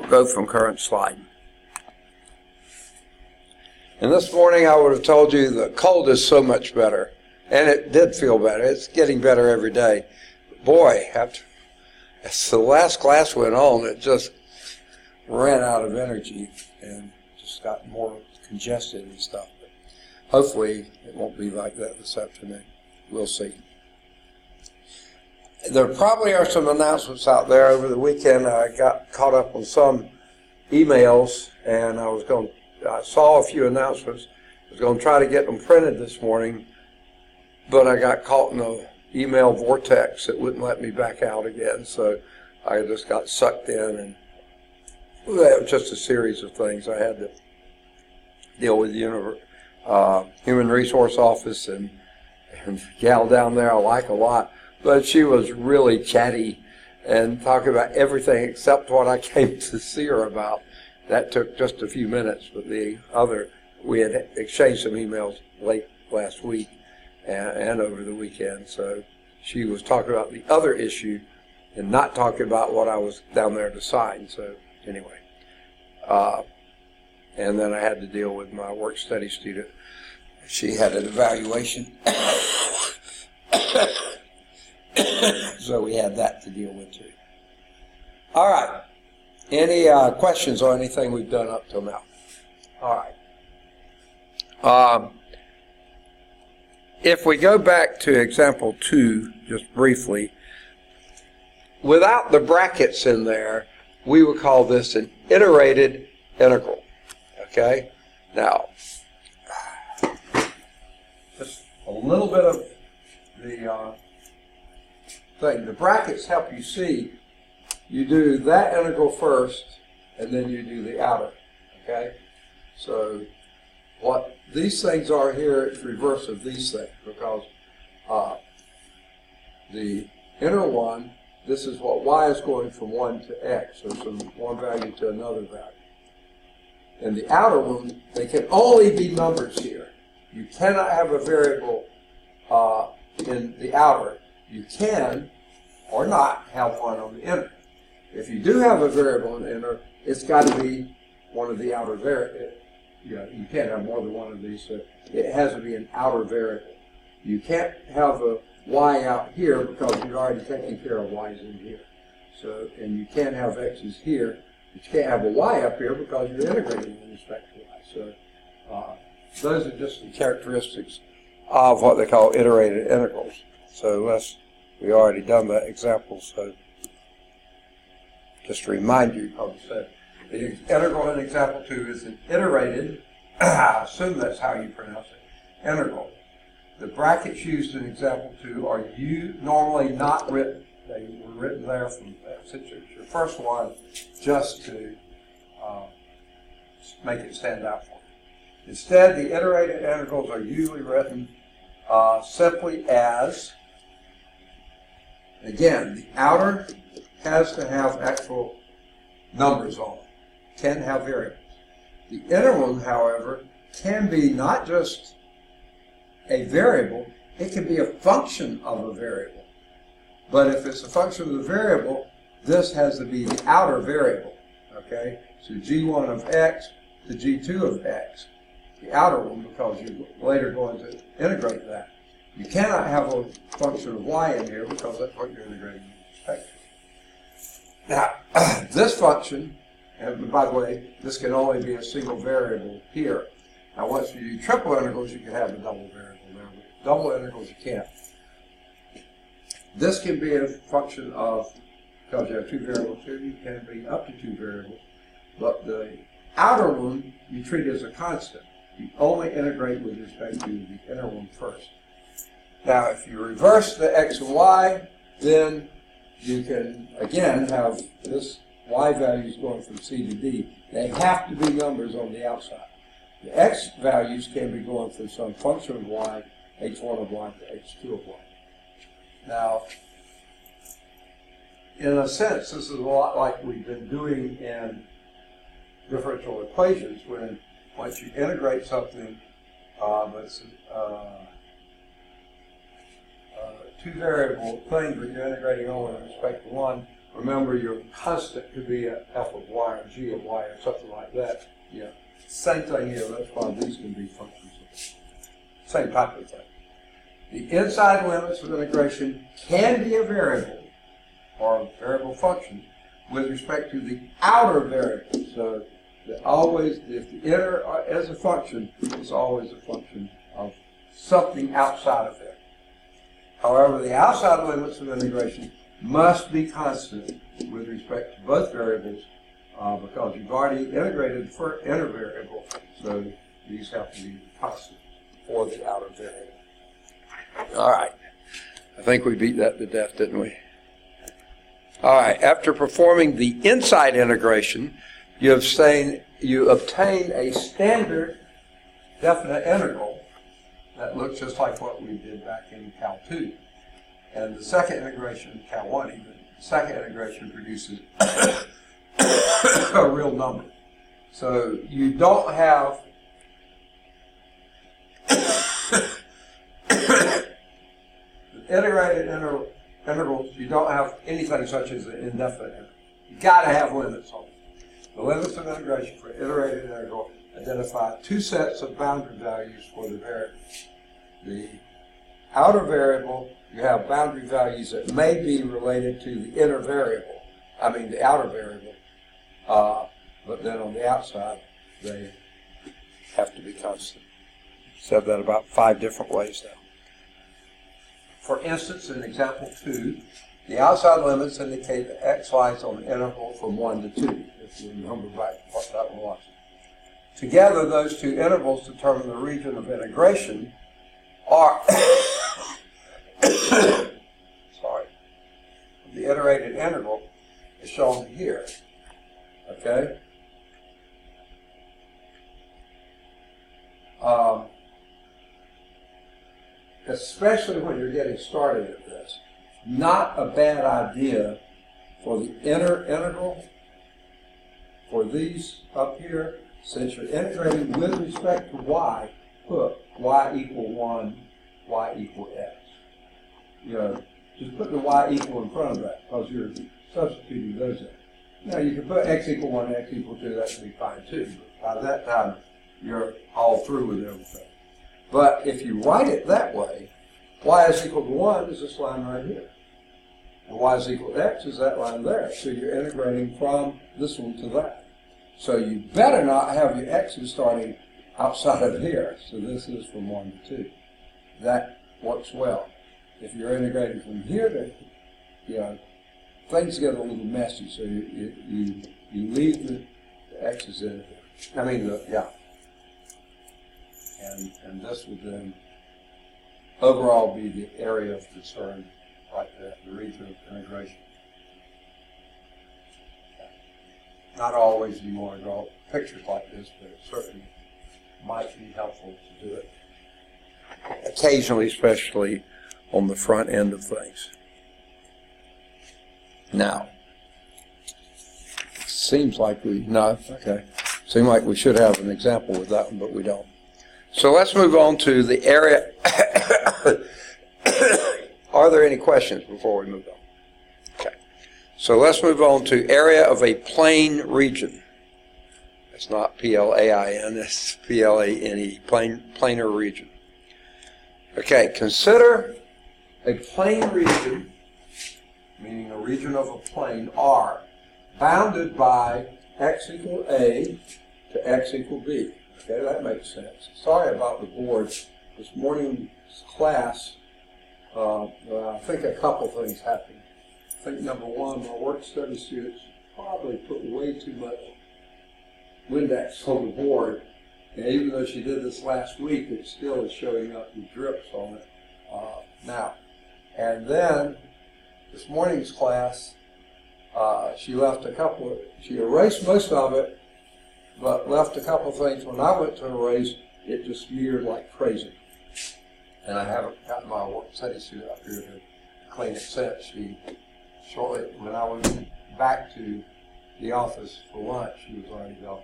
go from current slide. And this morning I would have told you the cold is so much better. And it did feel better. It's getting better every day. Boy, as the last class went on, it just ran out of energy and just got more congested and stuff. But hopefully it won't be like that this afternoon. We'll see. There probably are some announcements out there over the weekend. I got caught up on some emails, and I saw a few announcements. I was going to try to get them printed this morning, but I got caught in an email vortex that wouldn't let me back out again, so I just got sucked in, and it was just a series of things. I had to deal with the Human Resource Office and the gal down there I like a lot, but she was really chatty and talking about everything except what I came to see her about. That took just a few minutes, but we had exchanged some emails late last week and over the weekend, so she was talking about the other issue and not talking about what I was down there to sign. So anyway, and then I had to deal with my work study student. She had an evaluation, so we had that to deal with too. All right. Any questions on anything we've done up till now? All right. If we go back to example 2, just briefly, without the brackets in there, we would call this an iterated integral. Okay? Now, just a little bit of the thing. The brackets help you see. You do that integral first, and then you do the outer. Okay? So what these things are here is reverse of these things, because the inner one, this is what y is going from 1 to x, so from one value to another value. And the outer one, they can only be numbers here. You cannot have a variable in the outer. You can or not have one on the inner. If you do have a variable in the inner, it's got to be one of the outer variables. You can't have more than one of these, so it has to be an outer variable. You can't have a y out here because you've already taken care of y's in here. So, and you can't have x's here, but you can't have a y up here because you're integrating in respect to y. So those are just the characteristics of what they call iterated integrals. So we already done that example, so just to remind you, because I said the integral in example 2 is an iterated, I assume that's how you pronounce it, integral. The brackets used in example 2 are normally not written. They were written there from, since it's your first one, just to make it stand out for you. Instead, the iterated integrals are usually written simply as, again, the outer has to have actual numbers on it, can have variables. The inner one, however, can be not just a variable, it can be a function of a variable. But if it's a function of the variable, this has to be the outer variable, okay? So g1 of x to g2 of x, the outer one, because you're later going to integrate that. You cannot have a function of y in here because that's what you're integrating with respect to. Now, this function, and by the way, this can only be a single variable here. Now, once you do triple integrals, you can have a double variable there. But double integrals, you can't. This can be a function of, because you have 2 variables here, you can be up to 2 variables. But the outer one, you treat as a constant. You only integrate with respect to the inner one first. Now, if you reverse the x and y, then you can, again, have this y values going from c to d. They have to be numbers on the outside. The x values can be going from some function of y, h1 of y to h2 of y. Now, in a sense, this is a lot like we've been doing in differential equations, when once you integrate something that's two variable thing, but you're integrating only with respect to one, remember your constant could be a f of y or g of y or something like that. Yeah. Same thing here. That's why these can be functions. Same type of thing. The inside limits of integration can be a variable or a variable function with respect to the outer variable. So always, if the inner is a function, it's always a function of something outside of there. However, the outside limits of integration must be constant with respect to both variables because you've already integrated the inner variable, so these have to be constant for the outer variable. All right. I think we beat that to death, didn't we? All right. After performing the inside integration, you obtain a standard definite integral that looks just like what we did back in Cal 2. And the second integration, Cal 1 even, the second integration produces a real number. So you don't have integrated integrals, you don't have anything such as an indefinite interval. You've got to have limits on it. The limits of integration for iterated integral identify two sets of boundary values for the variables. The outer variable, you have boundary values that may be related to the inner variable, the outer variable, but then on the outside, they have to be constant. Said that about 5 different ways now. For instance, in example 2, the outside limits indicate that x lies on the interval from 1 to 2, if you remember back what that one was. Together, those two intervals determine the region of integration, or the iterated interval is shown here. Okay? Especially when you're getting started at this, not a bad idea for the inner integral, for these up here, since you're integrating with respect to y, put y equal 1, y equal x. Just put the y equal in front of that because you're substituting those in. Now you can put x equal 1, x equal 2, that would be fine too. But by that time, you're all through with everything. But if you write it that way, y is equal to 1 is this line right here. And y is equal to x is that line there. So you're integrating from this one to that. So you better not have your x's starting outside of here. So this is from 1 to 2. That works well. If you're integrating from here to, things get a little messy. So you leave the x's in. And this would then overall be the area of concern like that, the region of integration. Not always do you want to draw pictures like this, but it certainly might be helpful to do it. Occasionally, especially on the front end of things. Now, seems like we should have an example with that one, but we don't. So let's move on to the area. Are there any questions before we move on? Okay. So let's move on to area of a plane region. It's not P-L-A-I-N, it's P-L-A-N-E, planar region. Okay, consider a plane region, meaning a region of a plane, R, bounded by x equal A to x equal B. Okay, that makes sense. Sorry about the board. This morning's class, I think a couple things happened. I think number one, my work study students probably put way too much Windex on the board. And even though she did this last week, it still is showing up with drips on it now. And then this morning's class, she erased most of it, but left a couple of things. When I went to erase, it just smeared like crazy. And I haven't gotten my work study suit up here to clean it since. Shortly, when I went back to the office for lunch, she was already gone.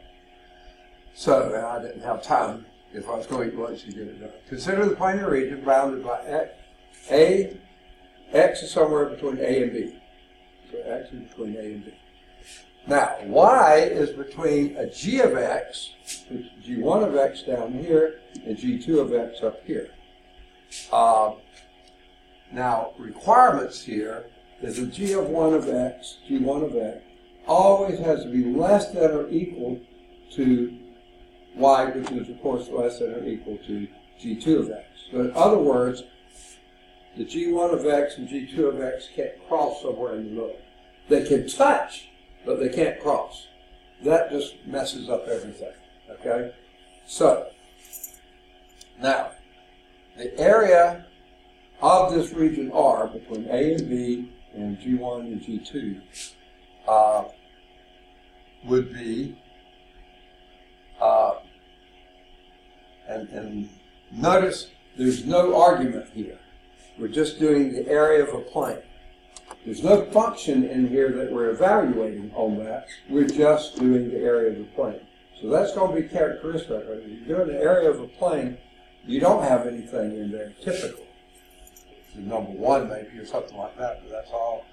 So, and I didn't have time, if I was going to eat lunch, to get it done. Consider the planar region bounded by x is somewhere between A and B. So x is between a and b. Now, y is between a g of x, which is g1 of x down here, and g2 of x up here. Now, requirements here is a g of 1 of x, g1 of x, always has to be less than or equal to y, which is, of course, less than or equal to g2 of x. So in other words, the g1 of x and g2 of x can't cross somewhere in the middle. They can touch, but they can't cross. That just messes up everything, okay? So, now, the area of this region R between A and B and G1 and G2 would be, and notice there's no argument here. We're just doing the area of a plane. There's no function in here that we're evaluating on that. We're just doing the area of the plane. So that's going to be characteristic. If you're doing the area of a plane, you don't have anything in there typically. The number 1 maybe or something like that, but that's all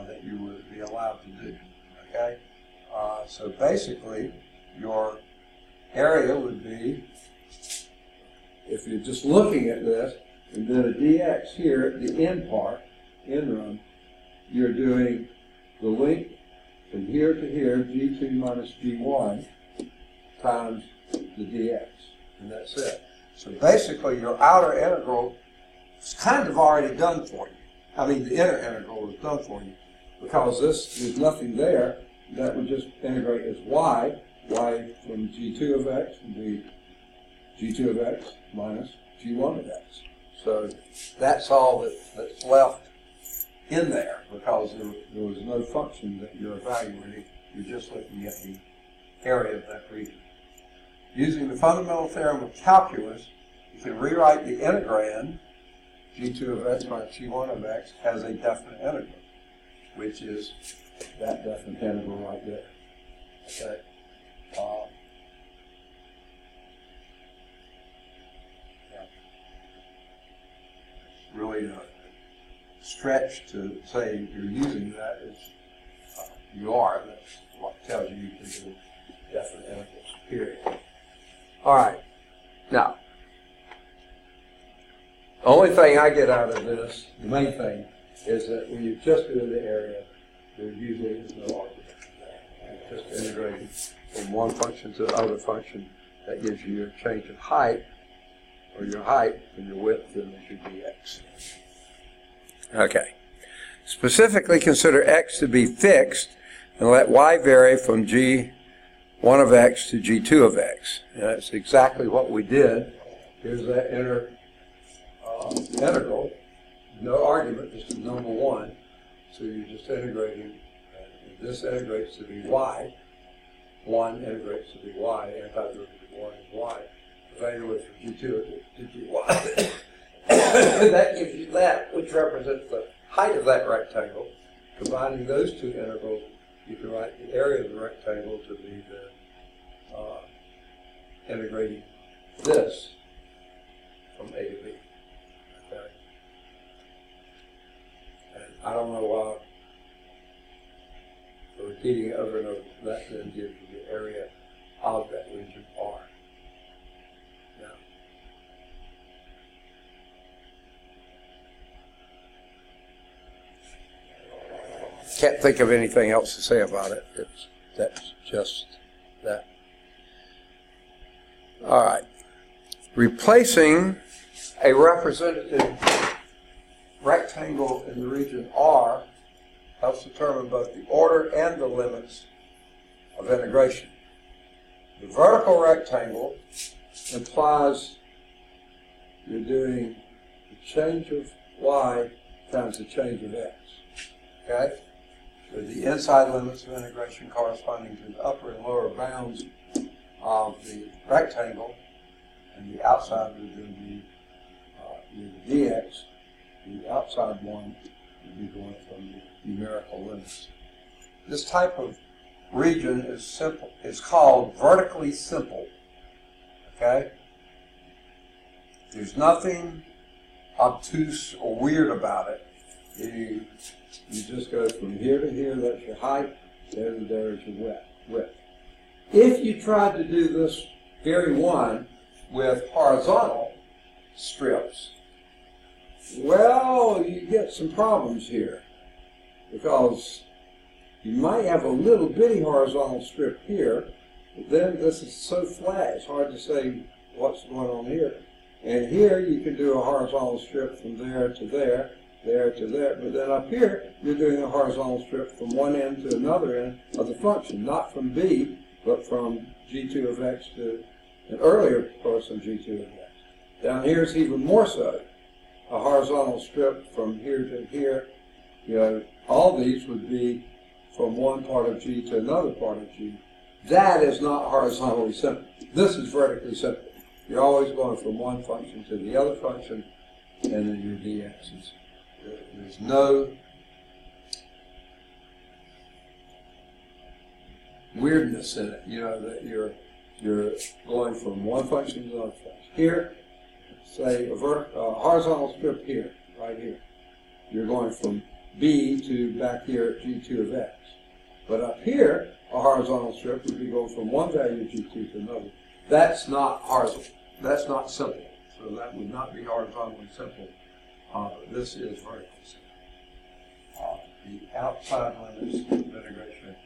that you would be allowed to do. Okay? So basically, your area would be, if you're just looking at this, and then a dx here at the end part, end run, you're doing the length from here to here, g2 minus g1, times the dx, and that's it. So basically, your outer integral is kind of already done for you. I mean, the inner integral is done for you, because there's nothing there. That would just integrate as y from g2 of x would be g2 of x minus g1 of x. So that's all that's left in there, because there was no function that you're evaluating. You're just looking at the area of that region. Using the fundamental theorem of calculus, you can rewrite the integrand, g2 of x minus g1 of x, as a definite integral, which is that definite integral right there. Okay. Really a stretch to say you're using that. You are. That's what tells you can do definite integrals, period. All right. Now, the only thing I get out of this, the main thing, is that when you just do the area, there usually is no argument. You're just integrating from one function to the other function. That gives you your change of height, or your height and your width, and there's your dx. Okay. Specifically consider x to be fixed and let y vary from g1 of x to g2 of x. And that's exactly what we did. Here's that inner integral. No argument, just a number 1. So you're just integrating. This integrates to be y. 1 integrates to be y. Antiderivative 1 is y. Evaluate from g2 to gy. That gives you that, which represents the height of that rectangle. Combining those two integrals, you can write the area of the rectangle to be the integrating this from A to B. Okay. And I don't know why repeating it over and over, that then gives you the area of that region R. Now, can't think of anything else to say about it. That's just that. All right. Replacing a representative rectangle in the region R helps determine both the order and the limits of integration. The vertical rectangle implies you're doing the change of y times the change of x. Okay? So the inside limits of integration corresponding to the upper and lower bounds of the rectangle, and the outside would then be the dx. The outside one would be going from the numerical limits. This type of region is simple. It's called vertically simple. Okay? There's nothing obtuse or weird about it. you just go from here to here, that's your height, there to there is your width. If you tried to do this very one with horizontal strips, well, you get some problems here, because you might have a little bitty horizontal strip here, but then this is so flat, it's hard to say what's going on here. And here you can do a horizontal strip from there to there, there to there, but then up here you're doing a horizontal strip from one end to another end of the function, not from b, but from g2 of x to an earlier person g2 of x. Down here is even more so. A horizontal strip from here to here, all these would be from one part of g to another part of g. That is not horizontally simple. This is vertically simple. You're always going from one function to the other function, and then your dx's. There's no weirdness in it, that you're going from one function to another function. Here, say a horizontal strip here, right here. You're going from b to back here at g2 of x. But up here, a horizontal strip would be going from one value of g2 to another. That's not horizontal. That's not simple. So that would not be horizontally simple. This is vertical simple. The outside limits of integration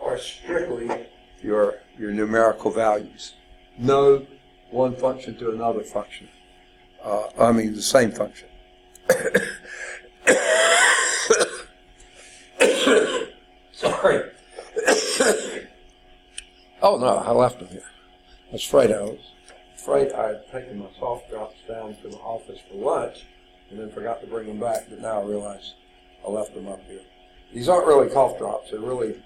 are strictly your numerical values. No one function to another function. The same function. Sorry. Oh no, I left them here. I was afraid I had taken my soft drops down to the office for lunch and then forgot to bring them back, but now I realize I left them up here. These aren't really cough drops, they're really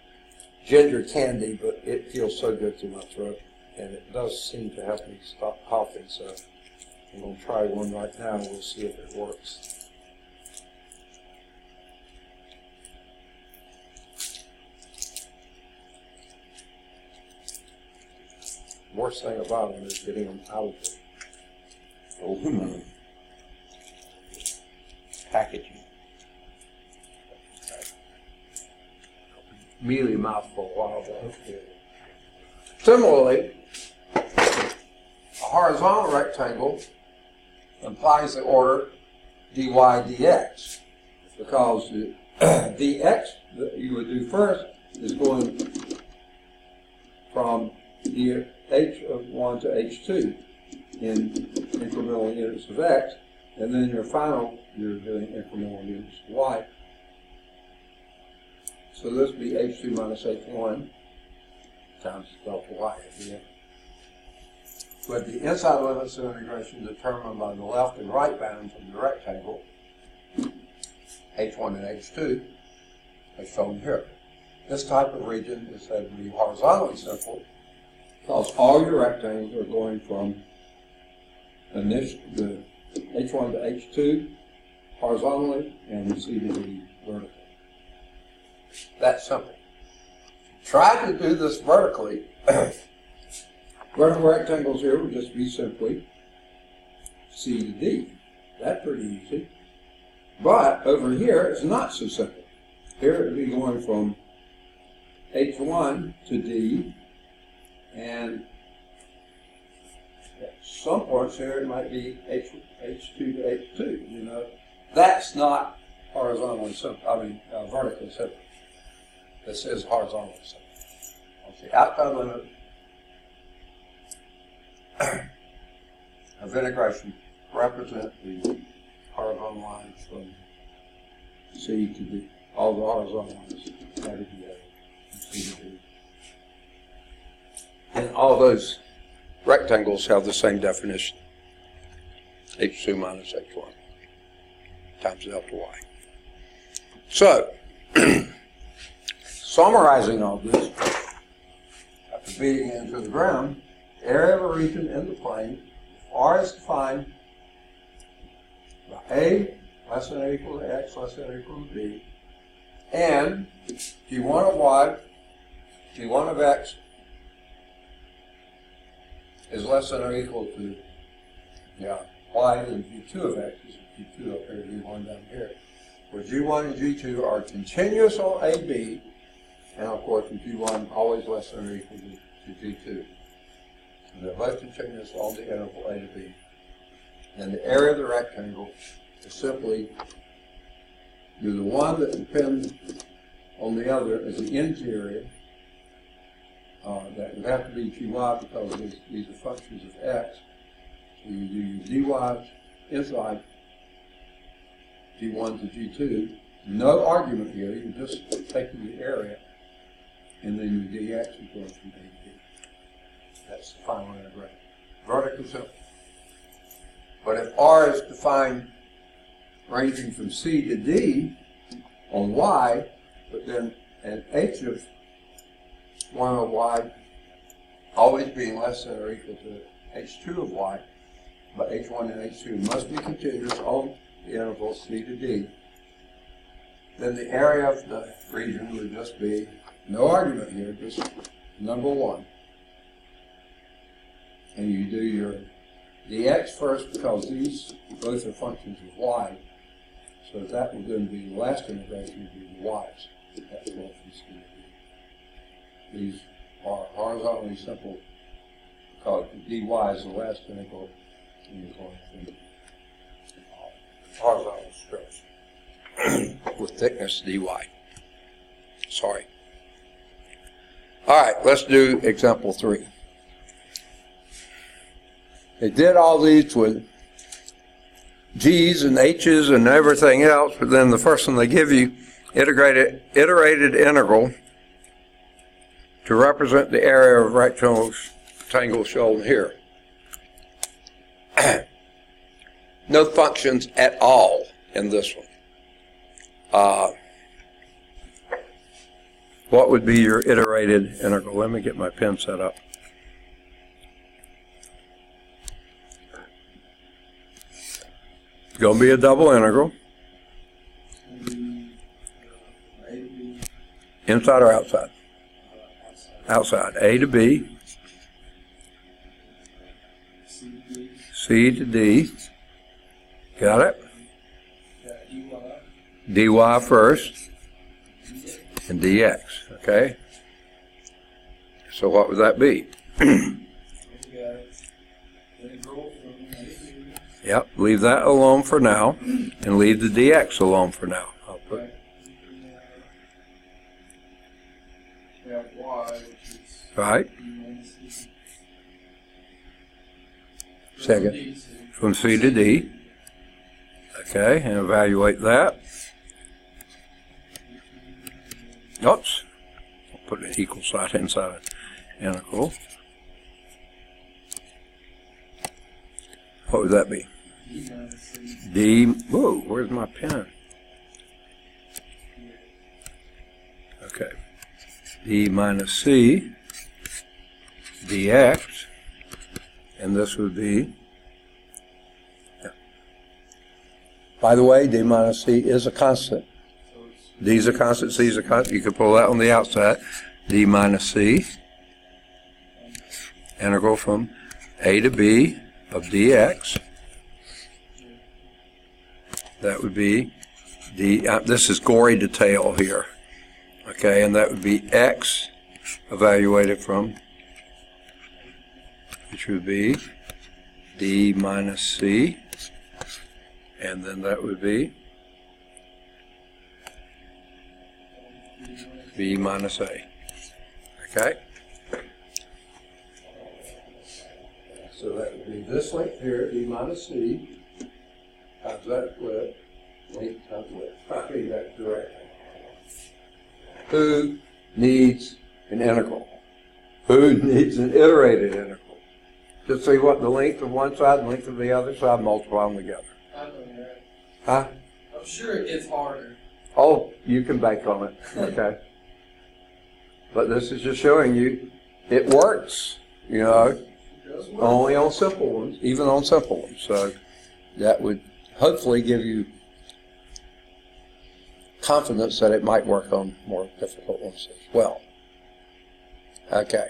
ginger candy, but it feels so good to my throat, and it does seem to help me stop coughing, so I'm going to try one right now and we'll see if it works. The worst thing about them is getting them out of the aluminum packaging. Mealy mouth for a while, but hopefully. Similarly, a horizontal rectangle implies the order dy dx, because the dx that you would do first is going from the h of 1 to h2 in incremental units of x, and then you're doing incremental units of y. So this would be h2 minus h1 times delta y at the end. But the inside limits of integration determined by the left and right bounds of the rectangle, h1 and h2, as shown here. This type of region is said to be horizontally simple because all your rectangles are going from the h1 to h2 horizontally and c to d vertically. That's simple. Try to do this vertically. Vertical rectangles here would just be simply c to d. That's pretty easy. But over here, it's not so simple. Here it would be going from h1 to d, and at some points here it might be h2 to h2. That's not horizontally simple. Vertically simple. This is horizontally simple. The outcome limit of integration represent the horizontal lines from C to D. All the horizontal lines added together from C to D. And all those rectangles have the same definition. H2 minus H1 times delta Y. So, summarizing all this, after beating it into the ground, area of a region in the plane, R is defined by A less than or equal to X less than or equal to B, and G1 of Y, G1 of X is less than or equal to Y, and G2 of X is G2 up here, G1 down here. where G1 and G2 are continuous on AB, and of course with G1 always less than or equal to G2. And they're both continuous on the interval A to B. And the area of the rectangle is simply the one that depends on the other as the interior. That would have to be Gy because these are functions of x. So you do your dy inside G1 to G2. No argument here. You're just taking the area, and then your dx is going from A to B. That's the final integration. Vertically simple. But if R is defined ranging from C to D on Y, but then an H of 1 of Y always being less than or equal to H2 of Y, but H1 and H2 must be continuous on the interval C to D, then the area of the region would just be, no argument here, just number 1. And you do your dx first because these both are functions of y, so that would then be the last integration would be the y's. That's going from C to D. These are horizontally simple because dy is the last integral, and you're going from horizontal strips with thickness dy. Sorry. All right, let's do example 3. They did all these with G's and H's and everything else, but then the first one they give you, iterated integral to represent the area of rectangle shown here. No functions at all in this one. What would be your iterated integral? Let me get my pen set up. It's going to be a double integral. Inside or outside? Outside. A to B. C to D. Got it? dy first. And dx. Okay? So what would that be? Yep, leave that alone for now, and leave the dx alone for now. I'll put right. Second, from C to D. Okay, and evaluate that. Oops. I'll put an equal sign inside an integral. What would that be? D, whoa, where's my pen? Okay. D minus C dx, and this would be, by the way, D minus C is a constant. D is a constant, C is a constant. You can pull that on the outside. D minus C, integral from A to B of dx. That would be D, this is gory detail here. Okay, and that would be x evaluated from, which would be D minus C, and then that would be B minus A. Okay? So that would be this length here, D minus C, times that width, length times width. I mean, that's direct. Who needs an integral? Who needs an iterated integral? Just see what the length of one side and length of the other side, multiply them together. I know that. Huh? I'm sure it gets harder. Oh, you can bank on it. Okay. But this is just showing you it works, you know, only on simple ones, even on simple ones. So that would hopefully give you confidence that it might work on more difficult ones as well. Okay.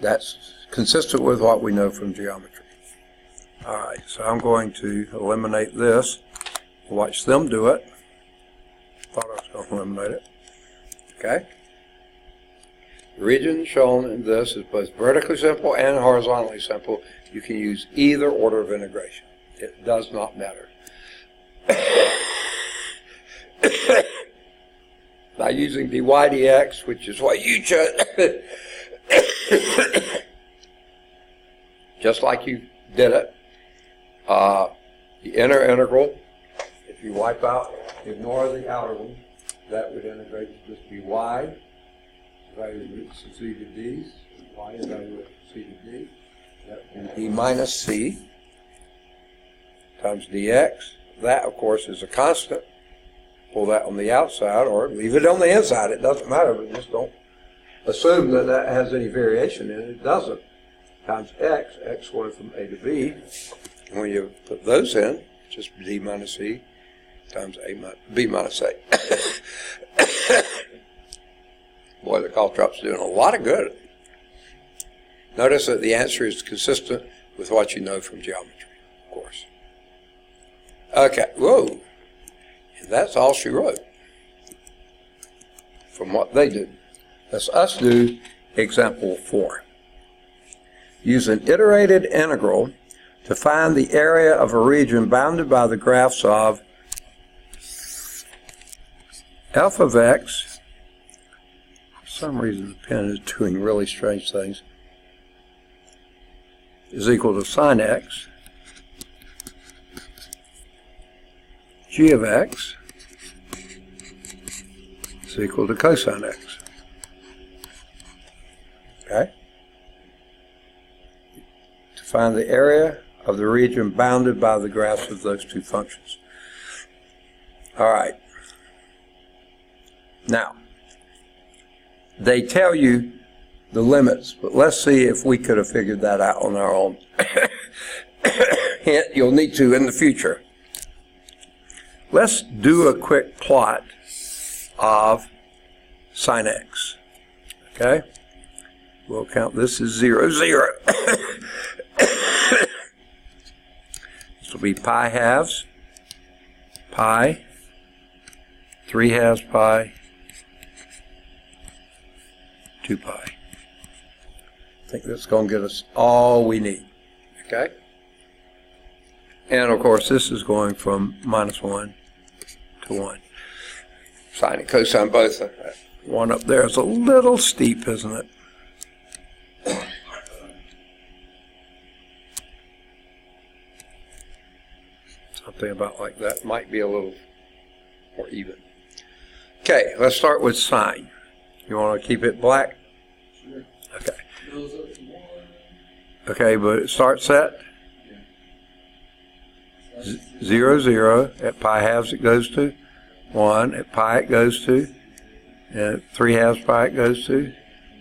That's consistent with what we know from geometry. All right, so I'm going to eliminate this Watch them do it. Thought I was going to eliminate it. Okay. The region shown in this is both vertically simple and horizontally simple. You can use either order of integration. It does not matter. By using dy dx, which is what you chose, just like you did it, the inner integral, if you wipe out, ignore the outer one, that would integrate to just be y, value of c to d, y is value of c to d, that would be d minus c times dx. That, of course, is a constant. Pull that on the outside or leave it on the inside. It doesn't matter, but just don't assume that that has any variation in it. It doesn't. Times x, x going from a to b. And when you put those in, just d minus c times b minus a. Boy, the cough drop's doing a lot of good. Notice that the answer is consistent with what you know from geometry, of course. Okay, whoa. And that's all she wrote from what they did. Let's us do example 4. Use an iterated integral to find the area of a region bounded by the graphs of f of x. For some reason the pen is doing really strange things. Is equal to sine x. G of x is equal to cosine x. Okay? To find the area of the region bounded by the graphs of those two functions. All right. Now, they tell you the limits, but let's see if we could have figured that out on our own. Hint, you'll need to in the future. Let's do a quick plot of sine x. Okay? We'll count this as 0, 0. This will be pi halves, pi, 3 halves pi, 2 pi. I think that's going to get us all we need. Okay? And of course, this is going from -1 to 1. Sine and cosine both. One up there is a little steep, isn't it? Something about like that might be a little more even. Okay, let's start with sine. You want to keep it black? Sure. Okay. Goes up to 1. Okay, but it starts at 0, 0. At pi halves it goes to 1. At pi it goes to. And at 3 halves pi it goes to.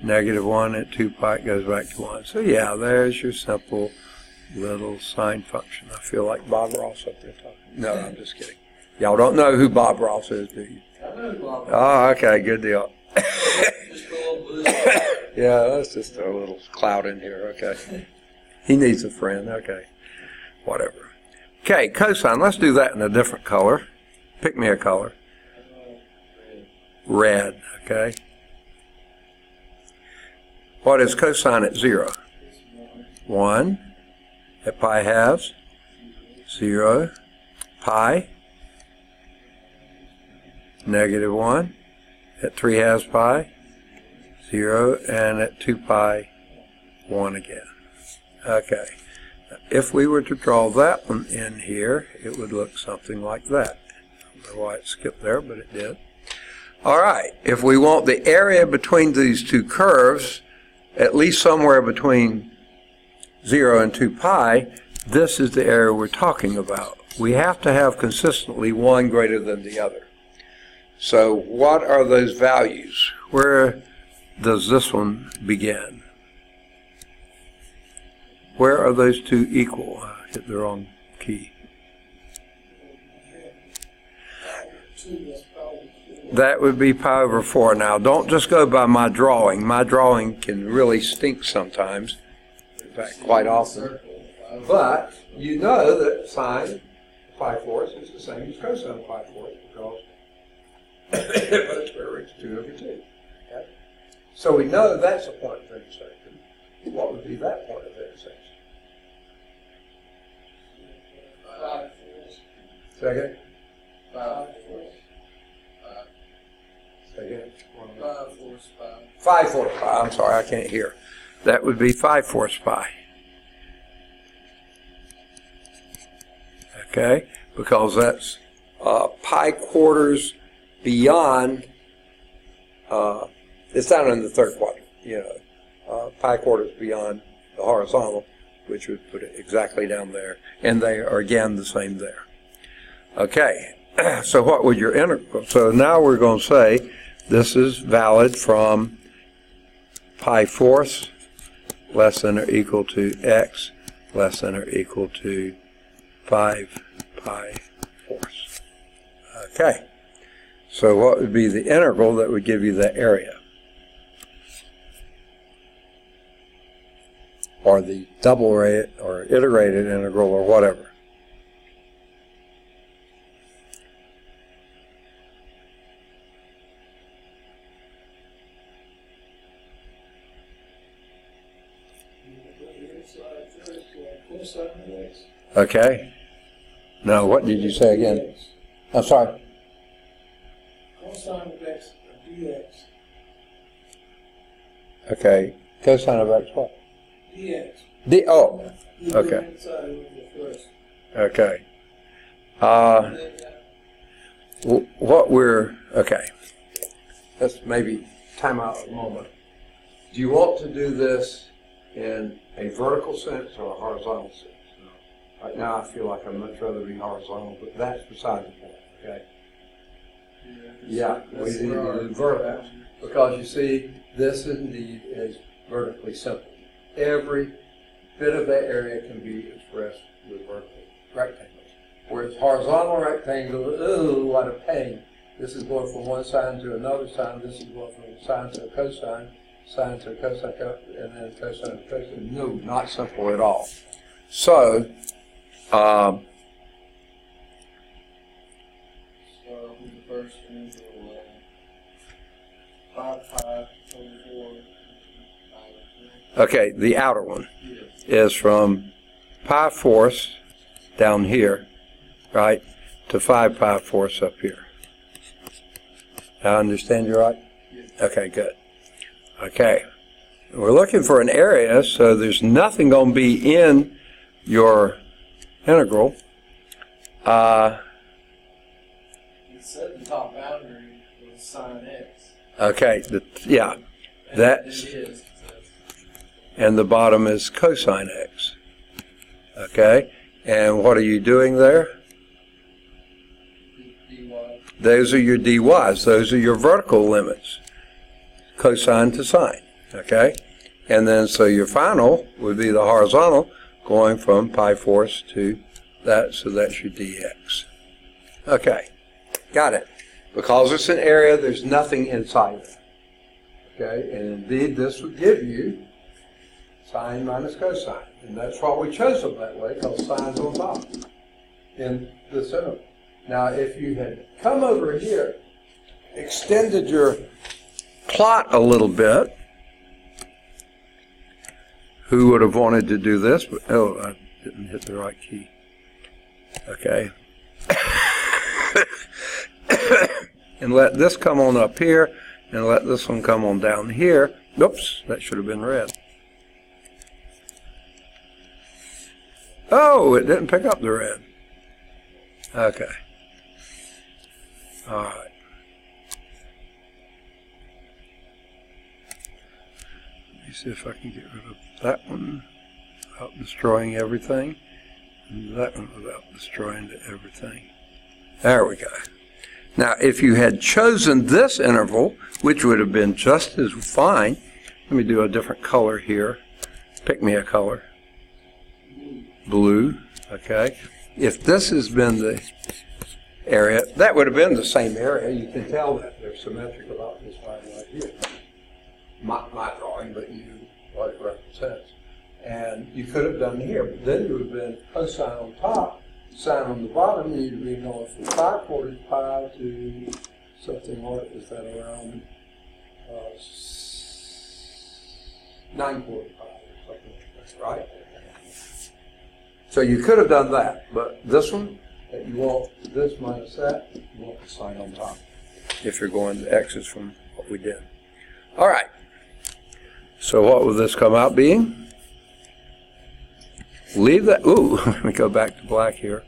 -1. At 2 pi it goes back to 1. So yeah, there's your simple little sine function. I feel like Bob Ross up there talking. No, I'm just kidding. Y'all don't know who Bob Ross is, do you? I know Bob. Oh, okay, good deal. Just a little blue. Yeah, that's just a little cloud in here, okay. He needs a friend, okay. Whatever. Okay, cosine, let's do that in a different color. Pick me a color. Red, okay. What is cosine at 0? 1. At pi halves? 0. Pi? -1. At 3 halves pi? 0. And at 2 pi, 1 again. Okay. If we were to draw that one in here, it would look something like that. I don't know why it skipped there, but it did. All right. If we want the area between these two curves, at least somewhere between 0 and 2 pi, this is the area we're talking about. We have to have consistently one greater than the other. So what are those values? Where does this one begin? Where are those two equal? I hit the wrong key. That would be pi over 4. Now, don't just go by my drawing. My drawing can really stink sometimes. In fact, quite often. But you know that sine pi fourths is the same as cosine of pi fourths because but square root of 2 over 2. Okay? So we know that's a point of intersection. What would be that point of intersection? 5/4. Second? 5/4. Second? 5/4 pi. 5/4 pi. I'm sorry, I can't hear. That would be 5/4 pi. Okay? Because that's pi quarters beyond, it's down in the third quadrant, pi quarters beyond the horizontal, which would put it exactly down there. And they are again the same there. Okay, so what would your integral? So now we're going to say this is valid from pi fourths less than or equal to x less than or equal to 5 pi fourths. Okay. So what would be the integral that would give you the area? Or the double rate or iterated integral or whatever. Okay. Now what did you say again? I'm sorry. Cosine of x dx. Okay. Cosine of x what? Dx. Oh. Okay. Okay. What we're, okay. Let's maybe time out a moment. Do you want to do this in a vertical sense or a horizontal sense? Right now I feel like I'd much rather be horizontal, but that's beside the point, okay? Yeah, we need to do vertical. Because you see, this indeed is vertically simple. Every bit of that area can be expressed with vertical rectangles. Whereas horizontal rectangles, ooh, what a pain. This is going from one side to another side, this is going from a sine to a cosine, sine to a cosine, and then cosine to cosine. No, not simple at all. So, So the first one is 5 pi over 4. okay, the outer one is from pi fourths down here, right, to 5 pi fourths up here. I understand you right? Okay, good. Okay, we're looking for an area, so there's nothing going to be in your integral. It said the top boundary was sine x. Okay, yeah, that's, It is. and the bottom is cosine x. Okay, and what are you doing there? dy. Those are your dy's. Those are your vertical limits, cosine to sine. Okay, and then so your final would be the horizontal going from pi fourths to that, so that's your dx. Okay, got it. Because it's an area, there's nothing inside it. Okay, and indeed this would give you sine minus cosine. And that's why we chose them that way, because sine's on top in the center. Now if you had come over here, extended your plot a little bit, who would have wanted to do this? But, oh, I didn't hit the right key. Okay. And let this come on up here, and let this one come on down here. Oops, that should have been red. Oh, it didn't pick up the red. Okay. All right. Let me see if I can get rid of that one without destroying everything, and that one without destroying everything. There we go. Now, if you had chosen this interval, which would have been just as fine, let me do a different color here. Pick me a color. Blue, okay. If this has been the area, that would have been the same area. You can tell that they're symmetric about this line right here. My drawing, but you, what it represents. And you could have done here, but then you would have been cosine on top, sign on the bottom, you need to be going from 5/4 pi to something, what is that, around 9/4 pi or something like that, right? So you could have done that, but this one, that you want this minus that, you want the sign on top, if you're going to x's from what we did. All right. So what will this come out being? Leave that, ooh, let me go back to black here.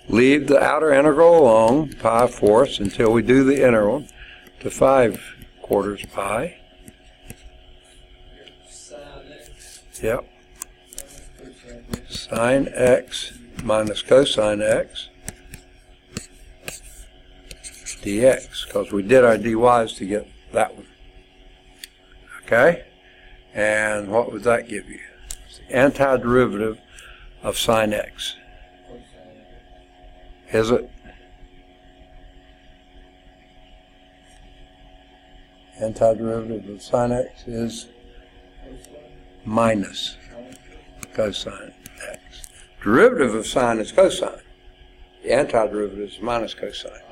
Leave the outer integral alone, pi/4 until we do the inner one, to 5/4 pi. Sin x. Yep. Sine x minus cosine x dx, because we did our dy's to get that one. Okay? And what would that give you? It's the antiderivative of sine x. Is it? Antiderivative of sine x is minus cosine x. Derivative of sine is cosine. The antiderivative is minus cosine.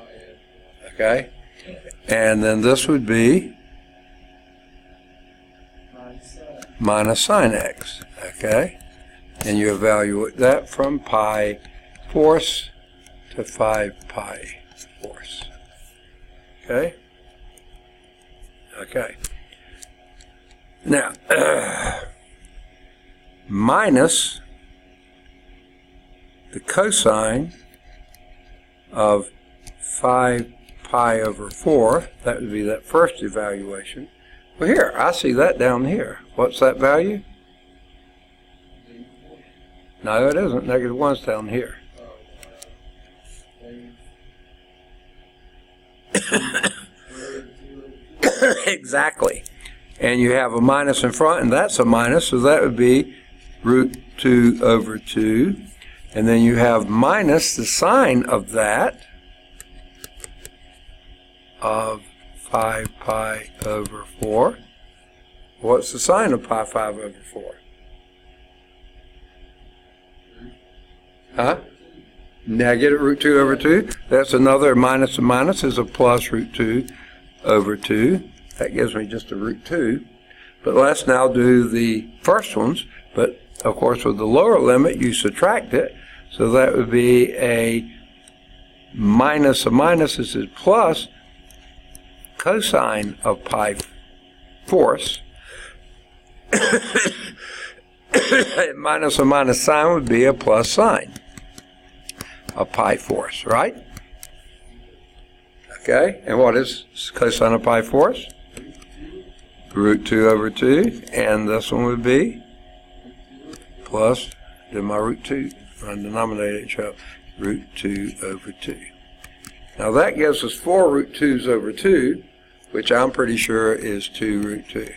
Okay? And then this would be minus sine x. Okay? And you evaluate that from pi/4 to 5 pi/4. Okay? Okay. Now, minus the cosine of 5 pi/4, that would be that first evaluation. Well, here, I see that down here. What's that value? No, it isn't. -1's down here. Exactly. And you have a minus in front, and that's a minus, so that would be √2/2. And then you have minus the sine of that, of 5 pi/4. What's the sine of pi/4? Huh? Negative √2/2. That's another minus of minus is a plus √2/2. That gives me just a √2. But let's now do the first ones. But of course, with the lower limit, you subtract it. So that would be a minus of minuses is plus cosine of pi/4. Minus of minus sign would be a plus sine of pi/4, right? Okay, and what is cosine of pi/4? √2/2, and this one would be plus, do my √2, my denominator show, √2/2. Now that gives us 4 √2s/2, which I'm pretty sure is 2√2.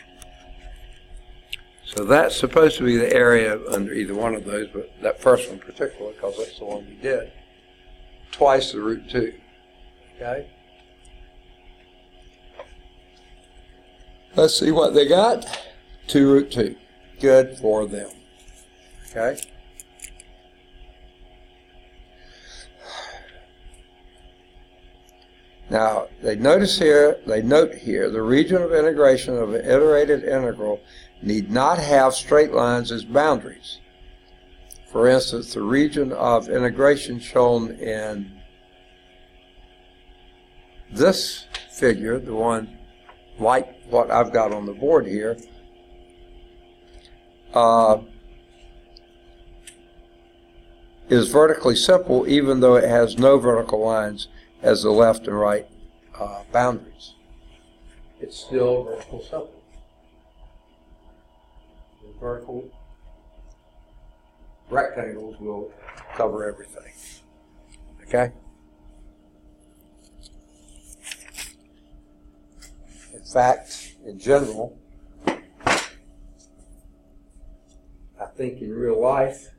So that's supposed to be the area under either one of those, but that first one particularly, because that's the one we did. Twice the √2. Okay? Let's see what they got. 2√2. Good for them. Okay? Now, they note here, the region of integration of an iterated integral need not have straight lines as boundaries. For instance, the region of integration shown in this figure, the one like what I've got on the board here, is vertically simple even though it has no vertical lines as the left and right boundaries. It's still vertical simple. The vertical rectangles will cover everything. Okay? In fact, in general, I think in real life,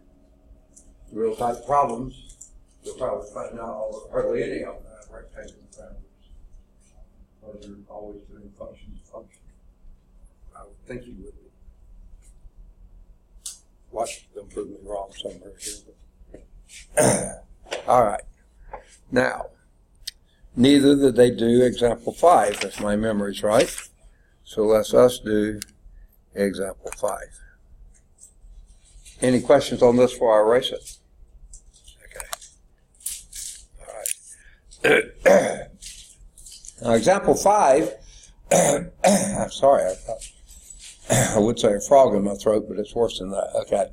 real type problems, you'll probably find out hardly any of them have rectangular boundaries. Or they're always doing functions. I would think you would be. Watch them prove me wrong somewhere here. All right. Now, neither did they do example 5, if my memory's right. So let's us do example 5. Any questions on this before I erase it? Okay. All right. Now, example 5, I'm sorry, I would say a frog in my throat, but it's worse than that. Okay.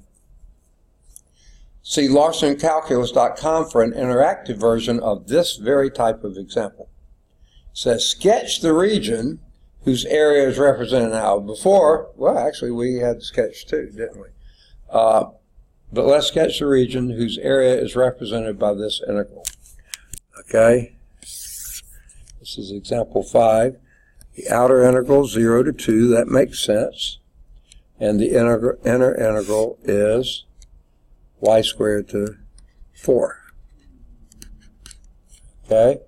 See larsoncalculus.com for an interactive version of this very type of example. It says, sketch the region whose area is represented now. Before, well, actually, we had sketch too, didn't we? But let's sketch the region whose area is represented by this integral. Okay? This is example 5. The outer integral, 0 to 2, that makes sense. And the inner integral is y squared to 4. Okay?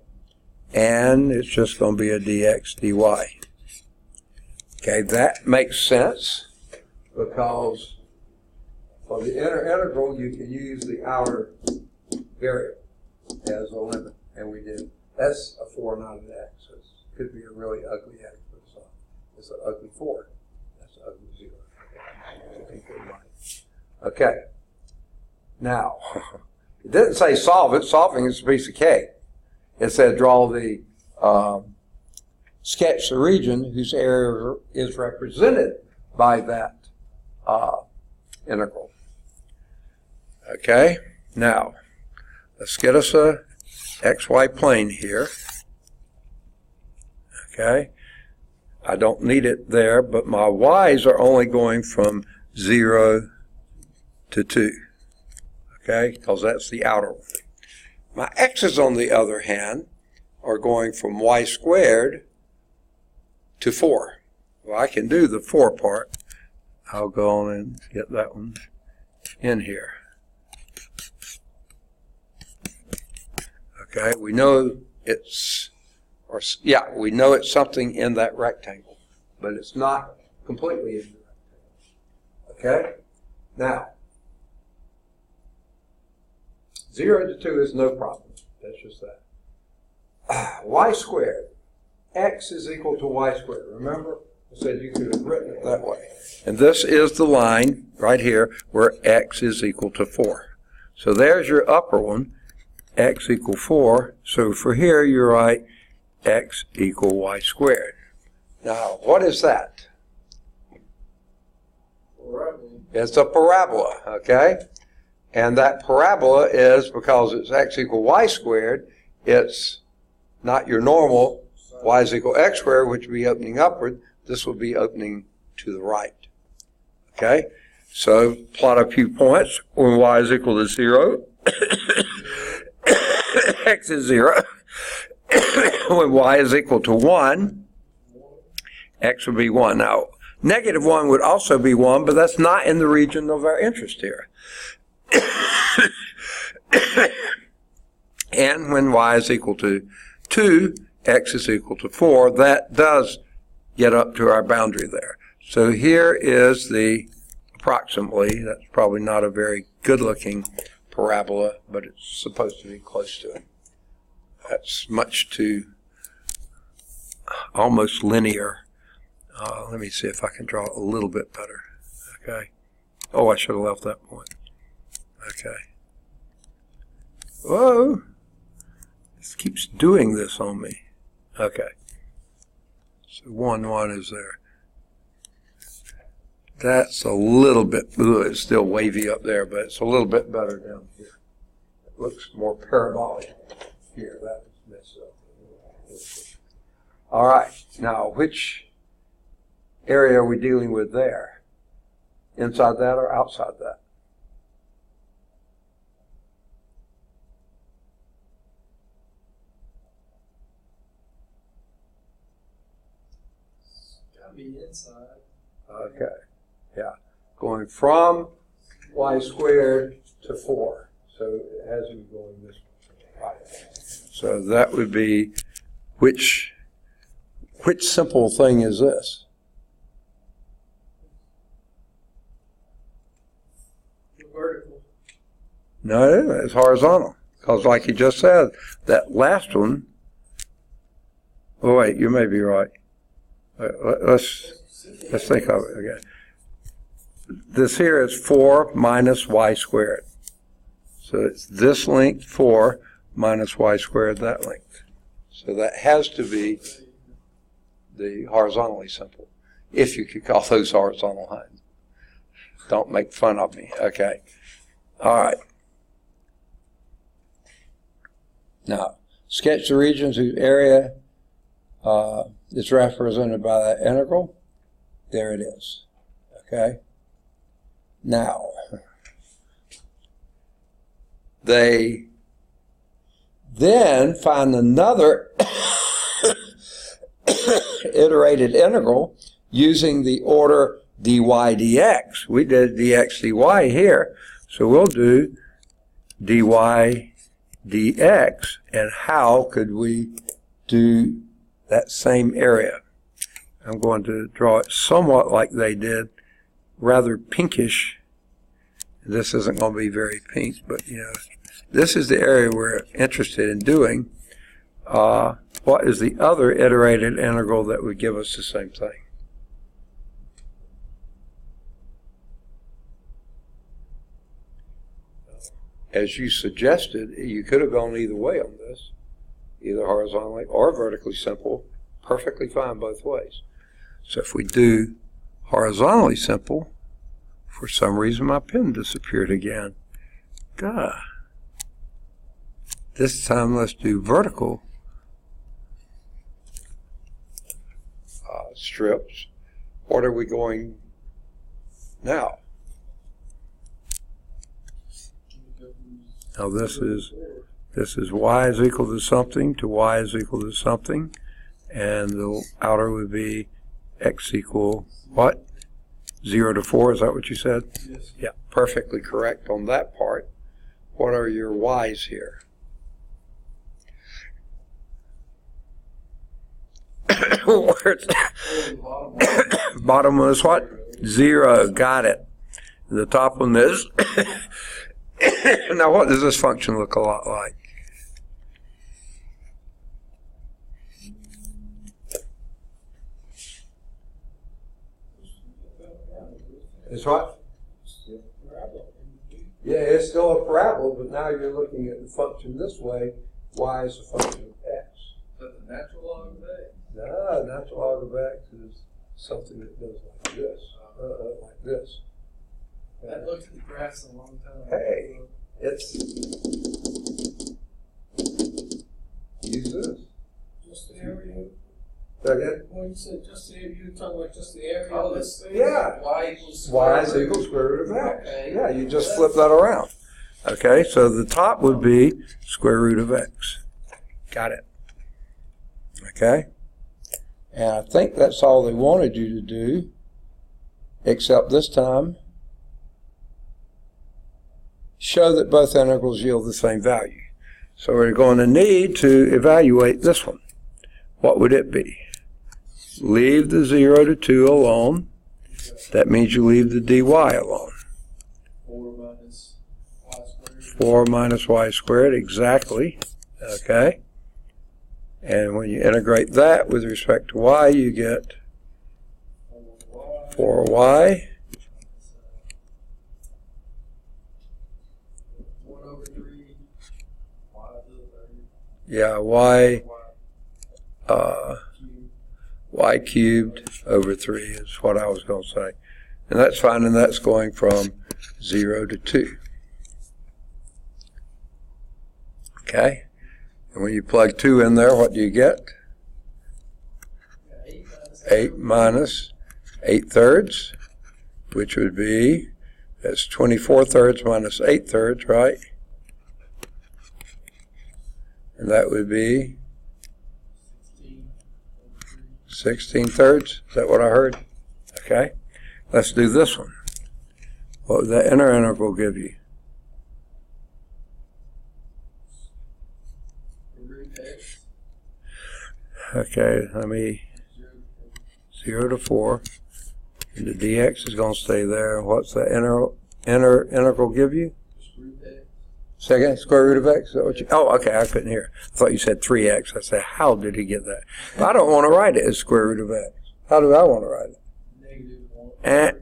And it's just going to be a dx dy. Okay, that makes sense because for the inner integral, you can use the outer variable as a limit, and we did. That's a 4, not an x. So it could be a really ugly x, but it's an ugly 4. That's an ugly 0. Okay. Now, it didn't say solve it. Solving is a piece of cake. It said draw the sketch the region whose area is represented by that integral. Okay. Now, let's get us a xy plane here. Okay. I don't need it there, but my y's are only going from 0 to 2. Okay, because that's the outer one. My x's, on the other hand, are going from y squared to 4. Well, I can do the 4 part. I'll go on and get that one in here. Okay, we know it's, we know it's something in that rectangle, but it's not completely in the rectangle. Okay, now, 0 to 2 is no problem. That's just that. Y squared. X is equal to y squared. Remember? I said you could have written it that way. And this is the line right here where x is equal to 4. So there's your upper one, x equal 4. So for here, you write x equal y squared. Now, what is that? It's a parabola, okay? And that parabola is, because it's x equal y squared, it's not your normal y is equal x squared, which would be opening upward. This will be opening to the right. Okay? So plot a few points when y is equal to 0. X is 0. When y is equal to 1, x would be 1. Now, negative 1 would also be 1, but that's not in the region of our interest here. And when y is equal to 2, x is equal to 4, that does get up to our boundary there. So here is the, approximately, that's probably not a very good looking parabola, but it's supposed to be close to it. That's much too almost linear. Let me see if I can draw it a little bit better. Okay. Oh, I should have left that point. Okay. Whoa. This keeps doing this on me. Okay. So 1, 1 is there. That's a little bit, it's still wavy up there, but it's a little bit better down here. It looks more parabolic here. That was messed up. All right. Now, which area are we dealing with there? Inside that or outside that? It's gotta be inside. Okay. Yeah. Going from y squared to 4. So it has to be going this way. Right. So that would be, which simple thing is this? No, it isn't. It's horizontal. Because like you just said, that last one, oh wait, you may be right. Let's think of it again. This here is 4 minus y squared. So it's this length 4 minus y squared that length. So that has to be the horizontally simple, if you could call those horizontal lines. Don't make fun of me. Okay. All right. Now, sketch the regions whose area is represented by that integral. There it is. Okay. Now, they then find another iterated integral using the order dy dx. We did dx dy here, so we'll do dy dx. And how could we do that same area? I'm going to draw it somewhat like they did, rather pinkish. This isn't going to be very pink, but you know, this is the area we're interested in doing. What is the other iterated integral that would give us the same thing? As you suggested, you could have gone either way on this, either horizontally or vertically simple, perfectly fine both ways. So if we do horizontally simple, for some reason my pen disappeared again. Duh. This time let's do vertical strips. What are we going now? Now this is y is equal to something to y is equal to something, and the outer would be x equal what? 0 to 4, is that what you said? Yes. Yeah, perfectly correct on that part. What are your y's here? Where's bottom one is what? 0, got it. The top one is now what does this function look a lot like? It's what? Yeah, it's still a parabola, but now you're looking at the function this way. Y is a function of x. But the natural log of x? No, natural log of x is something that goes like this. Like this. I looked at the graphs a long time ago. Hey, it's use this. Just the area. Again? When you said just the area, you were talking about just the area of this thing? Yeah. Y equals Y is equal square root of x. Okay. Yeah, you just flip that around. Okay, so the top would be square root of x. Got it. Okay? And I think that's all they wanted you to do, except this time, show that both integrals yield the same value. So we're going to need to evaluate this one. What would it be? Leave the 0 to 2 alone. That means you leave the dy alone. 4 minus y squared, exactly. Okay. And when you integrate that with respect to y, you get 4y. 1 over 3. Yeah, y cubed over 3 is what I was going to say. And that's fine, and that's going from 0 to 2. Okay? And when you plug 2 in there, what do you get? 8 minus 8 thirds, which would be, that's 24 thirds minus 8 thirds, right? And that would be 16 thirds. Is that what I heard? Okay. Let's do this one. What would the inner integral give you? Okay, let me 0 to 4. And the dx is going to stay there. What's the inner integral give you? Second, square root of x? Is that what you, oh, okay, I couldn't hear. I thought you said 3x. I said, how did he get that? But I don't want to write it as square root of x. How do I want to write it? And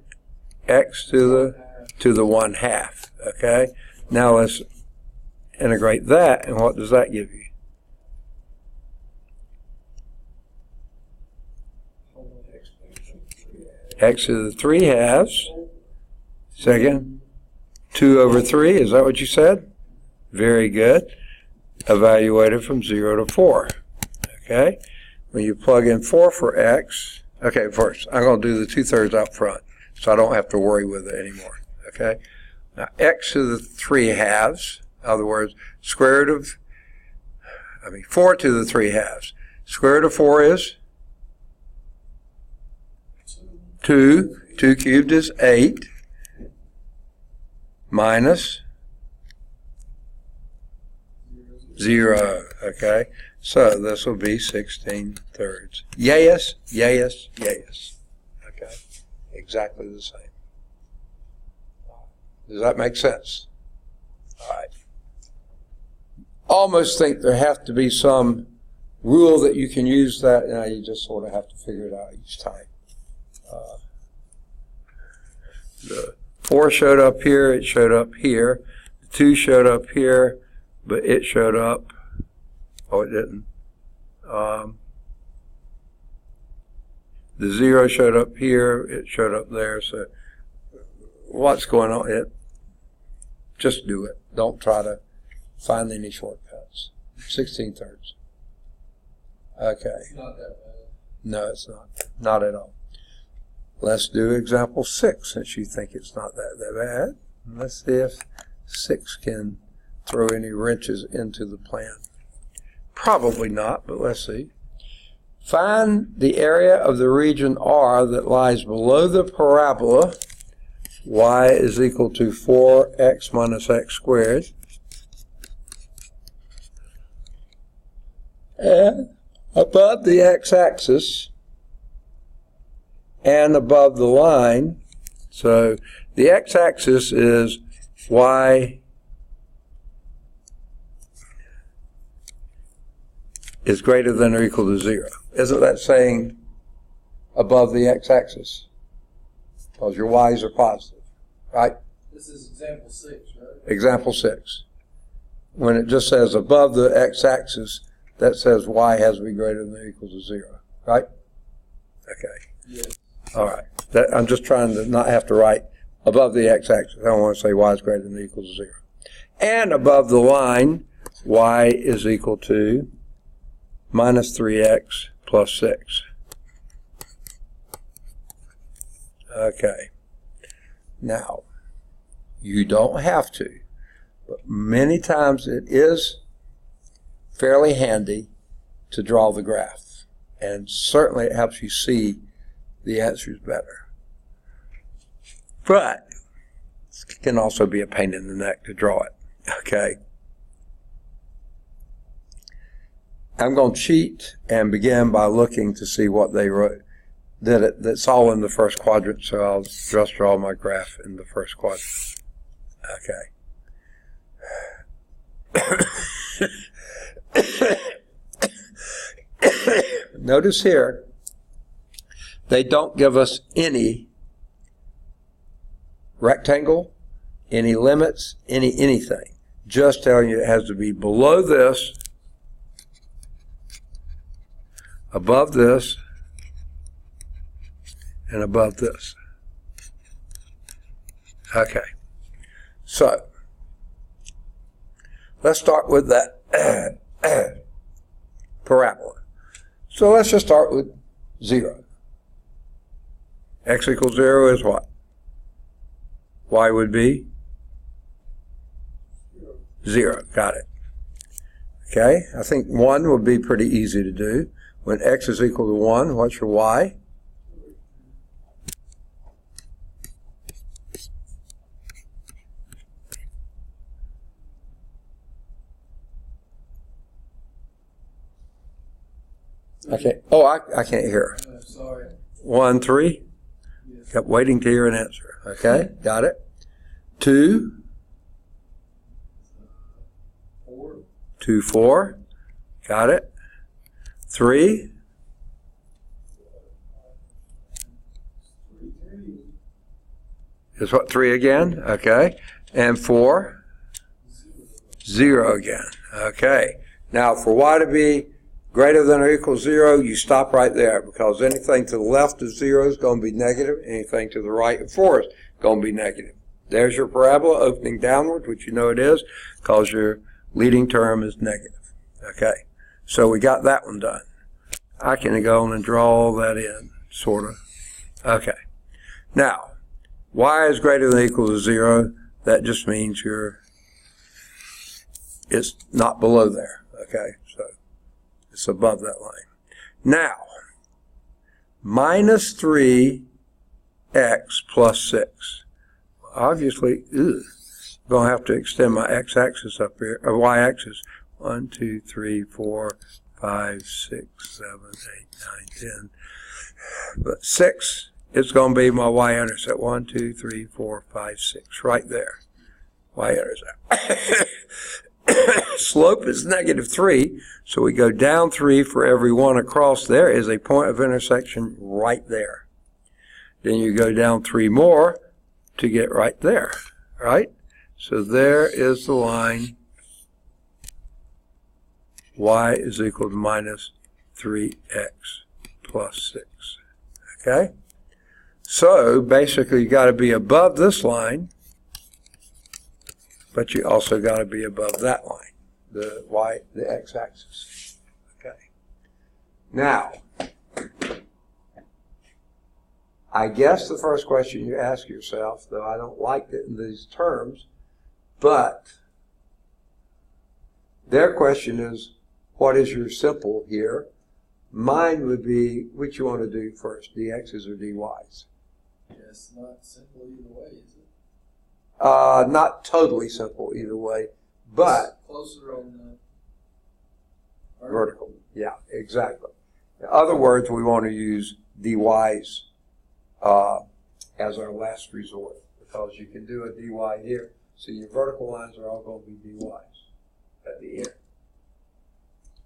x to the 1/2, okay? Now let's integrate that, and what does that give you? X to the 3/2. Second, 2 over 3, is that what you said? Very good. Evaluated from 0 to 4. Okay? When you plug in 4 for x, okay, first, I'm going to do the 2/3 up front, so I don't have to worry with it anymore. Okay? Now, x to the 3/2, in other words, 4 to the 3/2. Square root of 4 is? 2. 2 cubed is 8. Minus 0. Okay? So this will be 16/3. Yes, yes, yes. Okay? Exactly the same. Does that make sense? All right. Almost think there have to be some rule that you can use that. Now you just sort of have to figure it out each time. The 4 showed up here, it showed up here. The 2 showed up here, but it showed up, oh it didn't. The 0 showed up here, it showed up there, so what's going on? Just do it. Don't try to find any shortcuts. 16/3. Okay. It's not that bad. No, it's not. Not at all. Let's do example 6, since you think it's not that bad. Let's see if 6 can throw any wrenches into the plan. Probably not, but let's see. Find the area of the region R that lies below the parabola y is equal to 4x minus x squared. And above the x-axis and above the line, so the x-axis is y is greater than or equal to 0. Isn't that saying above the x-axis? Because your y's are positive, right? This is example 6, right? Example 6. When it just says above the x-axis, that says y has to be greater than or equal to 0, right? Okay. Yes. All right. I'm just trying to not have to write above the x-axis. I don't want to say y is greater than or equal to 0. And above the line, y is equal to minus 3x plus 6. Okay. Now, you don't have to, but many times it is fairly handy to draw the graph. And certainly it helps you see the answers better. But it can also be a pain in the neck to draw it. Okay. I'm going to cheat and begin by looking to see what they wrote. That's all in the first quadrant, so I'll just draw my graph in the first quadrant. Okay. Notice here, they don't give us any rectangle, any limits, anything. Just telling you it has to be below this, above this, and above this. Okay. So, let's start with that parabola. So let's just start with 0. X equals 0 is what? Y would be? 0. Got it. Okay, I think 1 would be pretty easy to do. When x is equal to 1, what's your y? Okay. Oh, I can't hear. Sorry. 1, 3. Yes. Kept waiting to hear an answer. Okay, got it. 2. 2, 4. Got it. 3. Is what, 3 again? Okay. And 4, 0 again. Okay. Now, for y to be greater than or equal to 0, you stop right there, because anything to the left of 0 is going to be negative. Anything to the right of 4 is going to be negative. There's your parabola opening downward, which you know it is, because your leading term is negative. Okay. So we got that one done. I can go on and draw all that in, sort of. Okay. Now, y is greater than or equal to 0. That just means it's not below there. Okay. So it's above that line. Now, minus 3x plus 6. Obviously, I'm going to have to extend my x-axis up here, or y-axis. 1, 2, 3, 4, 5, 6, 7, 8, 9, 10. But 6 is going to be my y-intercept. 1, 2, 3, 4, 5, 6. Right there. Y-intercept. Slope is negative 3, so we go down 3 for every one across. There is a point of intersection right there. Then you go down 3 more to get right there, right? So there is the line y is equal to minus 3x plus 6, okay? So basically you got to be above this line, but you also got to be above that line, the x-axis. Okay. Now, I guess the first question you ask yourself, though I don't like it in these terms, but their question is, what is your simple here? Mine would be, which you want to do first, dx's or dy's? Yes, not simple either way, is it? Not totally simple either way, but it's closer on the vertical. Yeah, exactly. In other words, we want to use dy's as our last resort, because you can do a dy here. So your vertical lines are all going to be dy's at the end.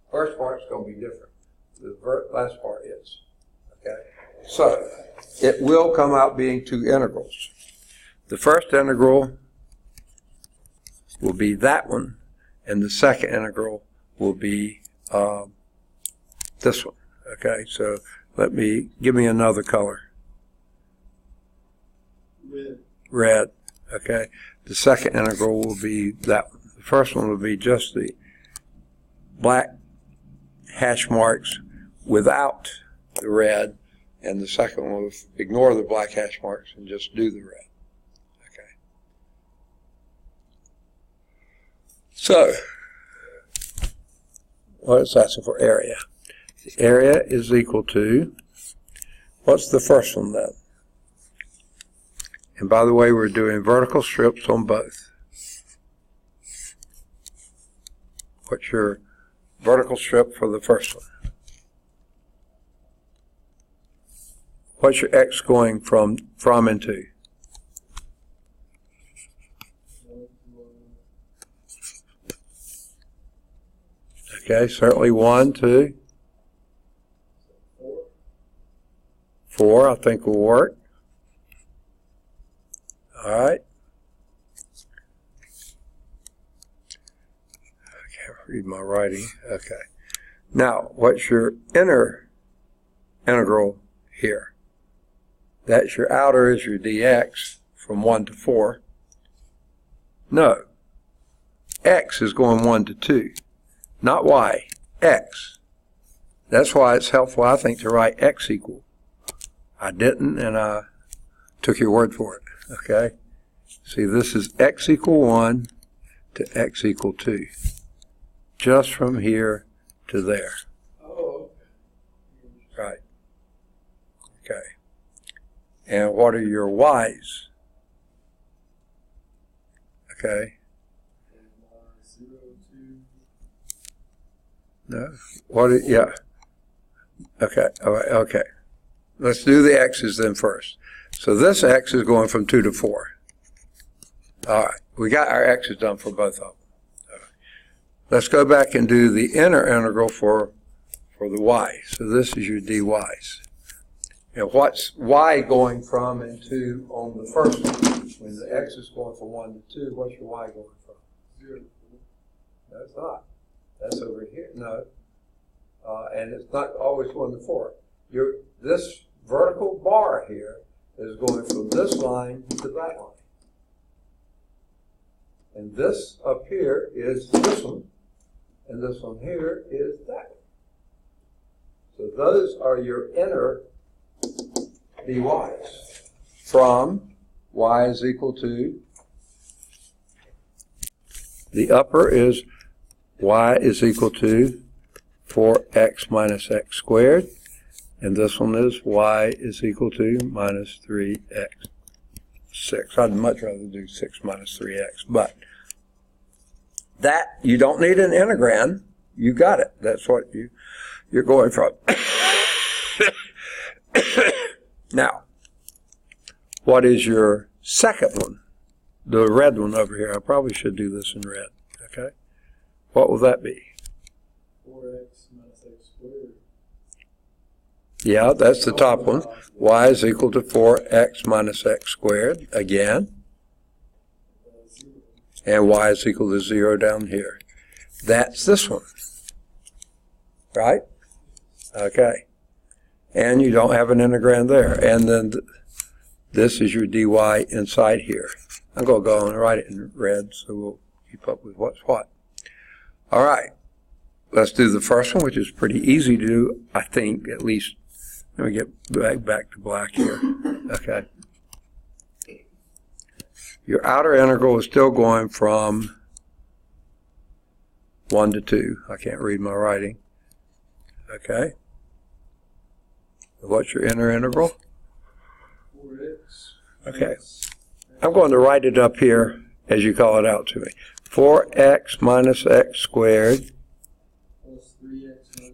First part's going to be different. The last part is. Okay? So it will come out being 2 integrals. The first integral will be that one, and the second integral will be this one. Okay, so give me another color. Red. Okay, the second integral will be that one. The first one will be just the black hash marks without the red, and the second one will ignore the black hash marks and just do the red. Okay. So, what is that for area? The area is equal to, what's the first one then? And by the way, we're doing vertical strips on both. What's your vertical strip for the first one? What's your x going from and to? Okay, certainly 1, 2, 4, I think will work. All right. I can't read my writing. Okay. Now, what's your inner integral here? That's your outer is your dx from 1 to 4. No. X is going 1 to 2. Not y. X. That's why it's helpful, I think, to write x equal. I didn't, and I took your word for it. Okay? See, this is x equal 1 to x equal 2. Just from here to there. Oh, okay. Right. Okay. And what are your y's? Okay. 0, 2. No. What? Yeah. Okay. All right. Okay. Let's do the x's then first. So this x is going from 2 to 4. All right. We got our x's done for both of them. let's go back and do the inner integral for the y. So this is your dy's. And what's y going from and to on the first one? When the x is going from 1 to 2, what's your y going from? 0. No, it's not. That's over here. No. And it's not always 1 to 4. This vertical bar here is going from this line to that line. And this up here is this one, and this one here is that one. So those are your inner dy's from y is equal to, the upper is y is equal to 4x minus x squared, and this one is y is equal to minus 3x 6. I'd much rather do 6 minus 3x, but that, you don't need an integral. You got it. That's what you're going from. Now, what is your second one? The red one over here. I probably should do this in red. Okay? What will that be? 4x minus x squared. Yeah, that's the top one. Y is equal to 4x minus x squared. Again. And y is equal to 0 down here. That's this one. Right? Okay. And you don't have an integral there. And then this is your dy inside here. I'm going to go and write it in red so we'll keep up with what's what. All right. Let's do the first one, which is pretty easy to do, I think, at least. Let me get back to black here. Okay. Your outer integral is still going from 1 to 2. I can't read my writing. Okay. What's your inner integral? 4x. Okay. I'm going to write it up here as you call it out to me. 4x minus x squared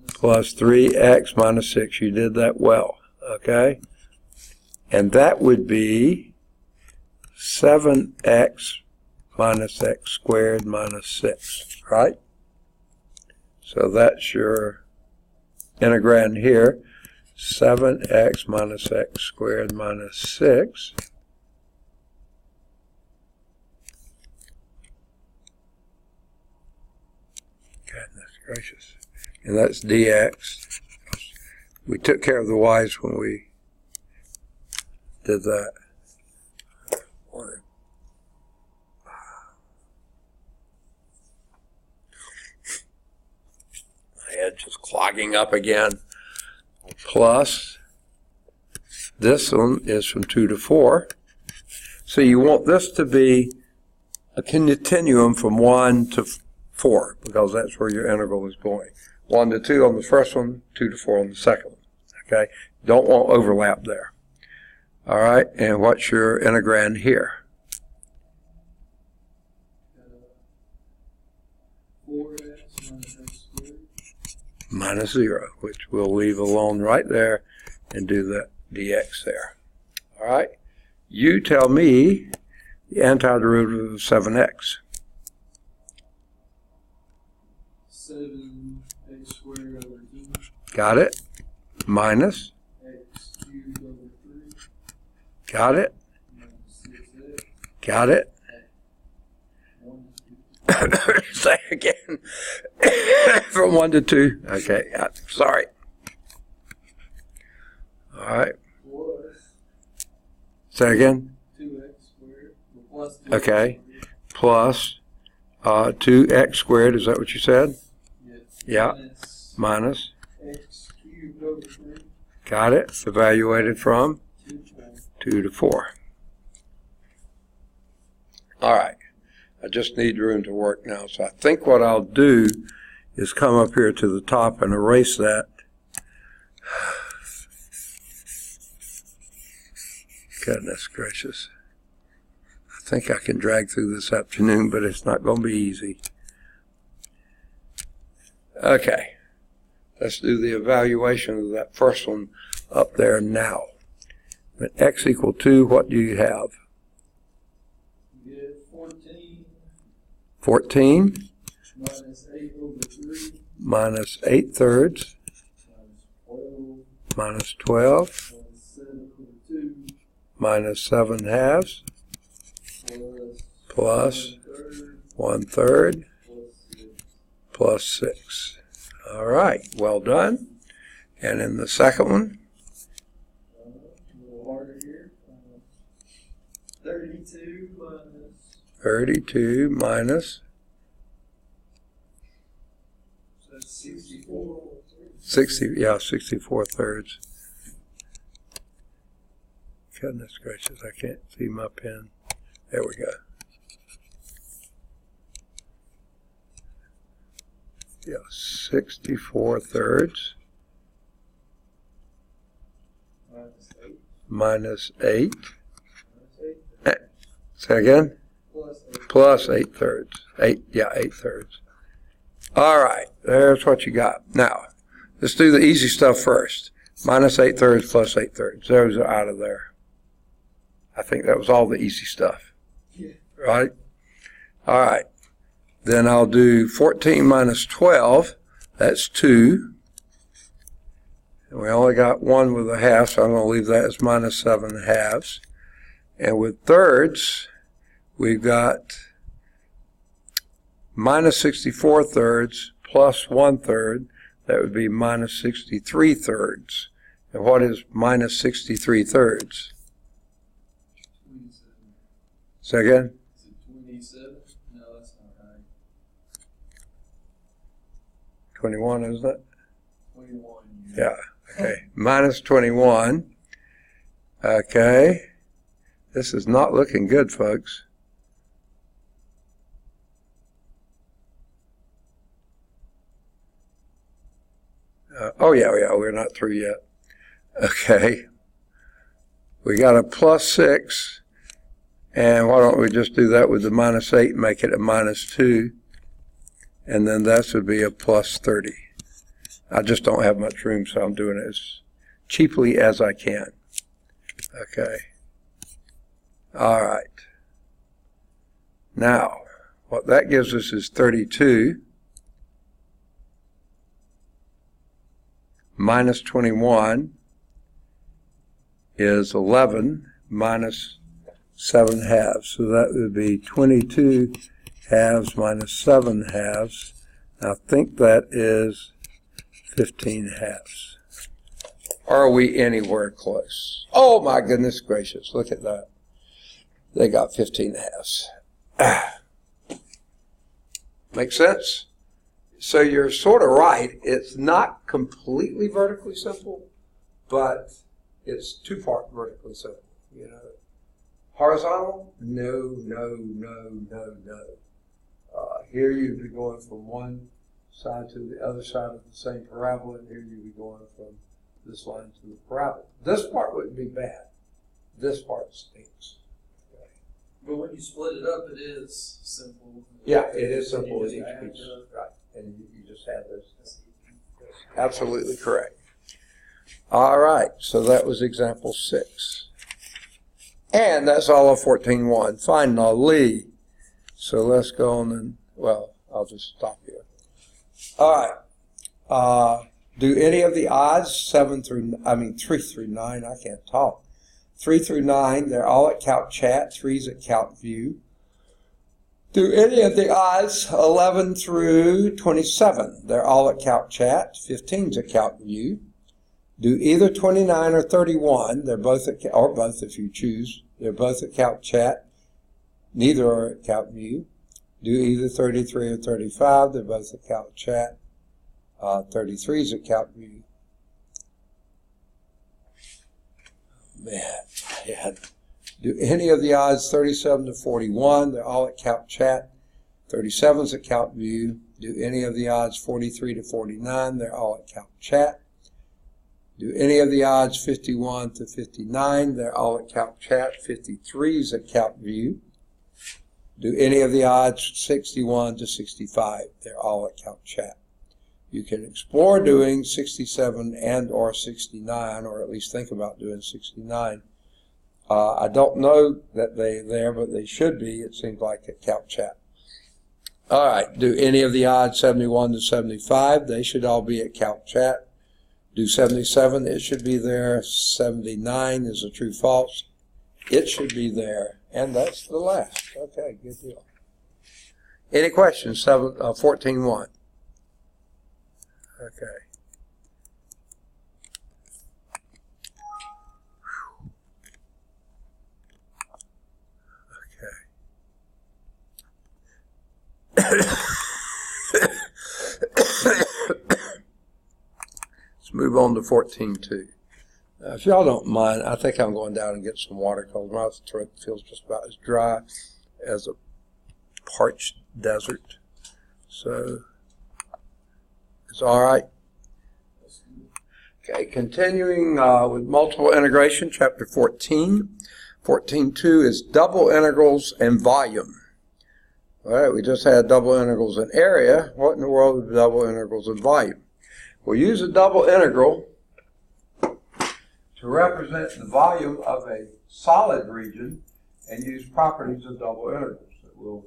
plus 3x minus 6. You did that well. Okay. And that would be 7x minus x squared minus 6, right? So that's your integral here. 7x minus x squared minus 6. Goodness gracious. And that's dx. We took care of the y's when we did that. My head just clogging up again. Plus, this one is from 2 to 4. So you want this to be a continuum from 1 to 4, because that's where your integral is going. 1 to 2 on the first one, 2 to 4 on the second one. Okay? Don't want overlap there. All right, and what's your integral here? 4x minus x squared. Minus 0, which we'll leave alone right there and do that dx there. All right, you tell me the antiderivative of 7x. 7x squared over 2. Got it? Minus. X cubed over 3. Got it? Minus 6x. Got it? 1 to 2. Say again. From 1 to 2. Okay, sorry. All right. Plus Say again. 2x squared. Plus 2x Okay. squared. Plus 2x squared. Is that what you said? Yes. Yeah. Minus Minus. x cubed over 3. Got it. Evaluated from 2 to 4. 2 to 4. All right. I just need room to work now. So I think what I'll do is come up here to the top and erase that. Goodness gracious. I think I can drag through this afternoon, but it's not going to be easy. Okay. Let's do the evaluation of that first one up there now. When x equal 2, what do you have? You get 14. 14. minus 8 over 3, minus 8 thirds, minus 12, minus 12, minus 7 over 2, minus 7 halves, plus plus 1 third, plus 6. plus 6. All right, well done. And in the second one, A little harder here. 32 minus 32 minus so that's 64. 64 thirds. Goodness gracious, I can't see my pen. There we go. Yeah, 64 thirds Minus 8. minus 8. Minus 8. Say again? Plus 8. Plus 8 thirds. 8 thirds. All right, there's what you got. Now, let's do the easy stuff first. Minus 8 thirds plus 8 thirds. Those are out of there. I think that was all the easy stuff. Yeah. Right? All right. Then I'll do 14 minus 12. That's 2. And we only got 1 with a half, so I'm going to leave that as minus 7 halves. And with thirds, we've got minus 64 thirds plus 1 third. That would be minus 63 thirds. And what is minus 63 thirds? 27. Say again? Is it 27? No, that's not right. 21, isn't it? 21. Yeah. Okay. Minus 21. Okay. This is not looking good, folks. Yeah, we're not through yet. Okay. We got a plus 6. And why don't we just do that with the minus 8 and make it a minus 2. And then that would be a plus 30. I just don't have much room, so I'm doing it as cheaply as I can. Okay. All right. Now, what that gives us is 32 minus 21 is 11 minus 7 halves. So that would be 22 halves minus 7 halves. I think that is 15 halves. Are we anywhere close? Oh my goodness gracious, look at that. They got 15 halves. Make sense? So you're sort of right. It's not completely vertically simple, but it's two-part vertically simple. You know, horizontal? No. Here you'd be going from one side to the other side of the same parabola, and here you'd be going from this line to the parabola. This part wouldn't be bad. This part stinks. Okay. But when you split it up, it is simple. Yeah, it is simple with You each just add piece. up. Right. And you just have this. Absolutely correct. All right, so that was example 6. And that's all of 14.1. Finally. So let's go on and, well, I'll just stop here. All right. Do any of the odds 3 through 9, I can't talk. 3 through 9, they're all at Calc Chat, 3's at Calc View. Do any of the odds 11 through 27, they're all at Calc Chat, 15's at Calc View. Do either 29 or 31, they're both at, or both if you choose, they're both at Calc Chat, neither are at Calc View. Do either 33 or 35, they're both at Calc Chat, 33's at Calc View. Man. Do any of the odds 37 to 41, they're all at Calc Chat, 37's at Calc View. Do any of the odds 43 to 49, they're all at Calc Chat. Do any of the odds 51 to 59, they're all at Calc Chat, 53's at Calc View. Do any of the odds 61 to 65, they're all at Calc Chat. You can explore doing 67 and or 69, or at least think about doing 69. I don't know that they're there, but they should be, it seems like, at Calc Chat. All right, do any of the odds 71 to 75, they should all be at Calc Chat. Do 77, it should be there. 79 is a true false. It should be there. And that's the last. Okay, good deal. Any questions? 14.1. Okay. Let's move on to 14.2. If y'all don't mind, I think I'm going down and get some water because my throat feels just about as dry as a parched desert. So, it's all right. Okay, continuing with multiple integration, chapter 14. 14.2 is double integrals and volume. All right, we just had double integrals in area. What in the world is double integrals in volume? We'll use a double integral to represent the volume of a solid region and use properties of double integrals that we'll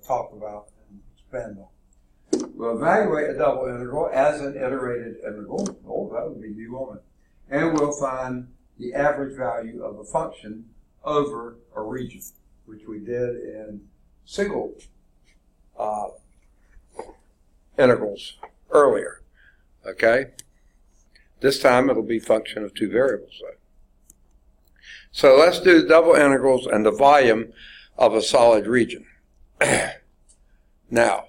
talk about and expand on. We'll evaluate a double integral as an iterated integral. Oh, that would be new on it. And we'll find the average value of a function over a region, which we did in single integrals earlier. Okay? This time it'll be function of two variables though. So let's do double integrals and the volume of a solid region. Now,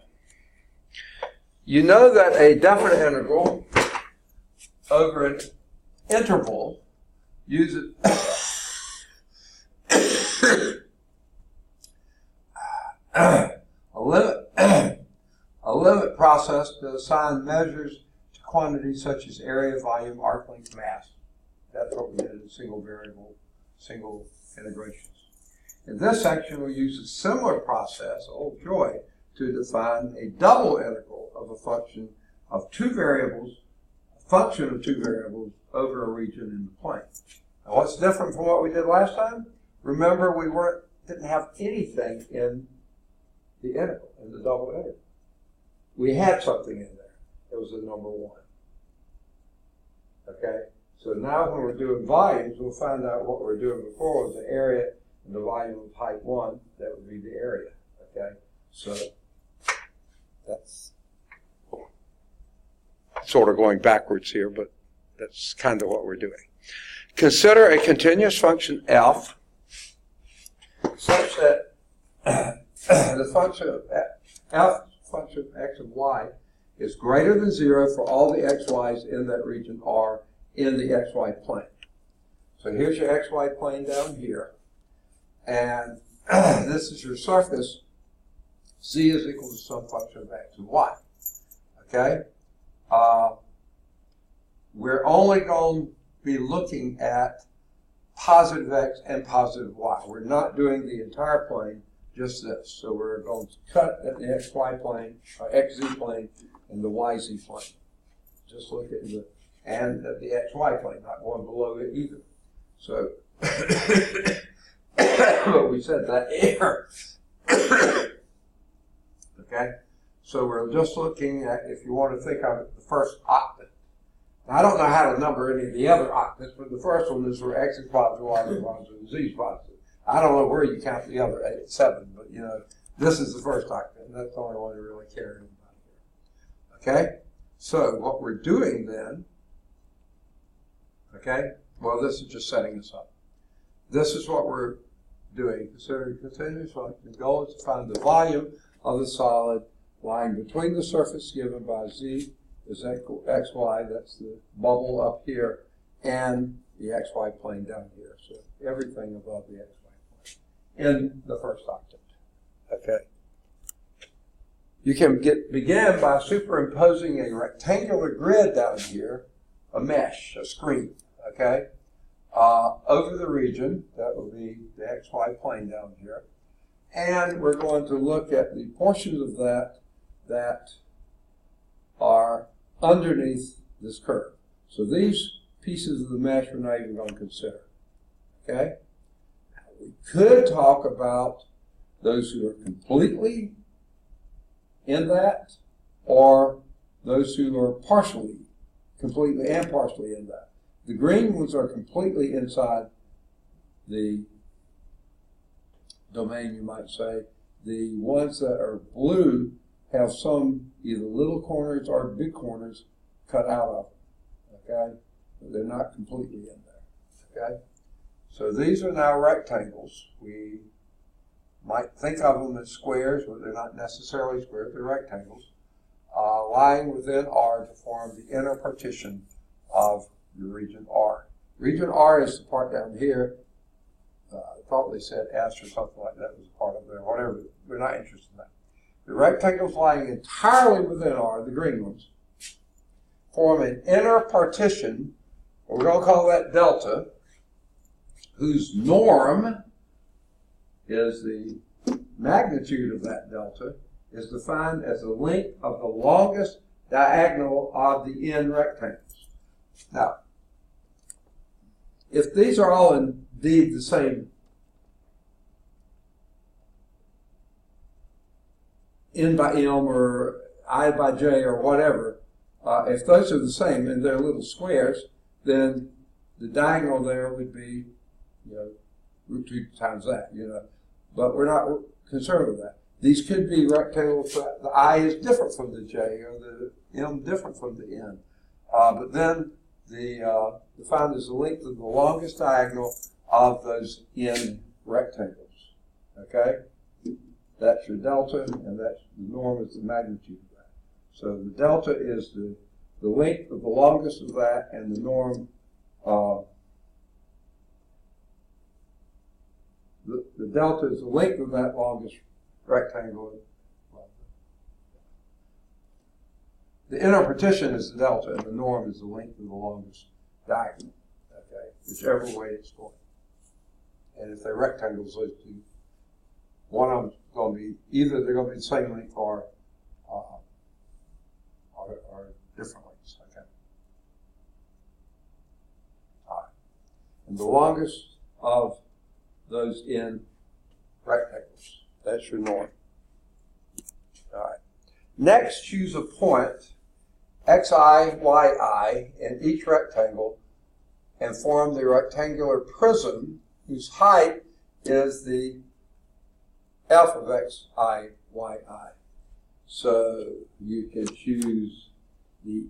you know that a definite integral over an interval uses a limit process to assign measures to quantities such as area, volume, arc length, mass. That's what we did in single variable, single integrations. In this section, we'll use a similar process, oh joy, to define a double integral of a function of two variables, a function of two variables over a region in the plane. Now, what's different from what we did last time? Remember, we didn't have anything in the integral, in the double integral. We had something in there. It was the number 1. Okay? So now when we're doing volumes, we'll find out what we were doing before was the area and the volume of height 1. That would be the area. Okay? So that's sort of going backwards here, but that's kind of what we're doing. Consider a continuous function f such that the function of f, function of x of y, is greater than 0 for all the xy's in that region are in the xy plane. So here's your xy plane down here, and this is your surface. Z is equal to some function of x and y. Okay? We're only going to be looking at positive x and positive y. We're not doing the entire plane, just this. So we're going to cut at the xy plane, or xz plane, and the yz plane. Just look at the, and at the xy plane, not going below it either. So, but we said that here. Okay? So we're just looking at, if you want to think of it, the first octet. Now, I don't know how to number any of the other octets, but the first one is where x is positive, y is positive, and z is positive. I don't know where you count the other 7, but you know, this is the first octet, and that's the only one we really care about here. Okay? So what we're doing then, okay, well, this is just setting us up. This is what we're doing. Considering continuous function, the goal is to find the volume of the solid lying between the surface given by z is xy, that's the bubble up here, and the xy plane down here. So everything above the xy plane in the first octet. Okay. You can begin by superimposing a rectangular grid down here, a mesh, a screen, okay, over the region. That will be the xy plane down here. And we're going to look at the portions of that are underneath this curve. So these pieces of the mesh we're not even going to consider. Okay? Now, we could talk about those who are completely in that, or those who are partially, completely and partially in that. The green ones are completely inside the domain, you might say. The ones that are blue have some either little corners or big corners cut out of them, okay? But they're not completely in there, okay? So these are now rectangles. We might think of them as squares, but they're not necessarily squares, they're rectangles, lying within R to form the inner partition of your region R. Region R is the part down here. I thought they said S or something like that was a part of there, whatever. We're not interested in that. The rectangles lying entirely within R, the green ones, form an inner partition, we're going to call that delta, whose norm is the magnitude of that delta, is defined as the length of the longest diagonal of the n rectangles. Now, if these are all indeed the same n by m or I by j or whatever, if those are the same and they're little squares, then the diagonal there would be, root 2 times that, But we're not concerned with that. These could be rectangles. The I is different from the j, or the m different from the n. But then defined as the length of the longest diagonal of those n rectangles. Okay? That's your delta, and that's the norm is the magnitude of that. So the delta is the length of the longest of that, and the norm, the delta is the length of that longest rectangle. The inner partition is the delta, and the norm is the length of the longest diagonal. Okay, whichever way it's going. And if they're rectangles, those two, one of them's going to be either they're going to be the same length or different lengths. Okay. All right. And the longest of those in rectangles. That's your norm. All right. Next, choose a point, xi, yi, in each rectangle and form the rectangular prism whose height is the f of xi, yi. So you can choose the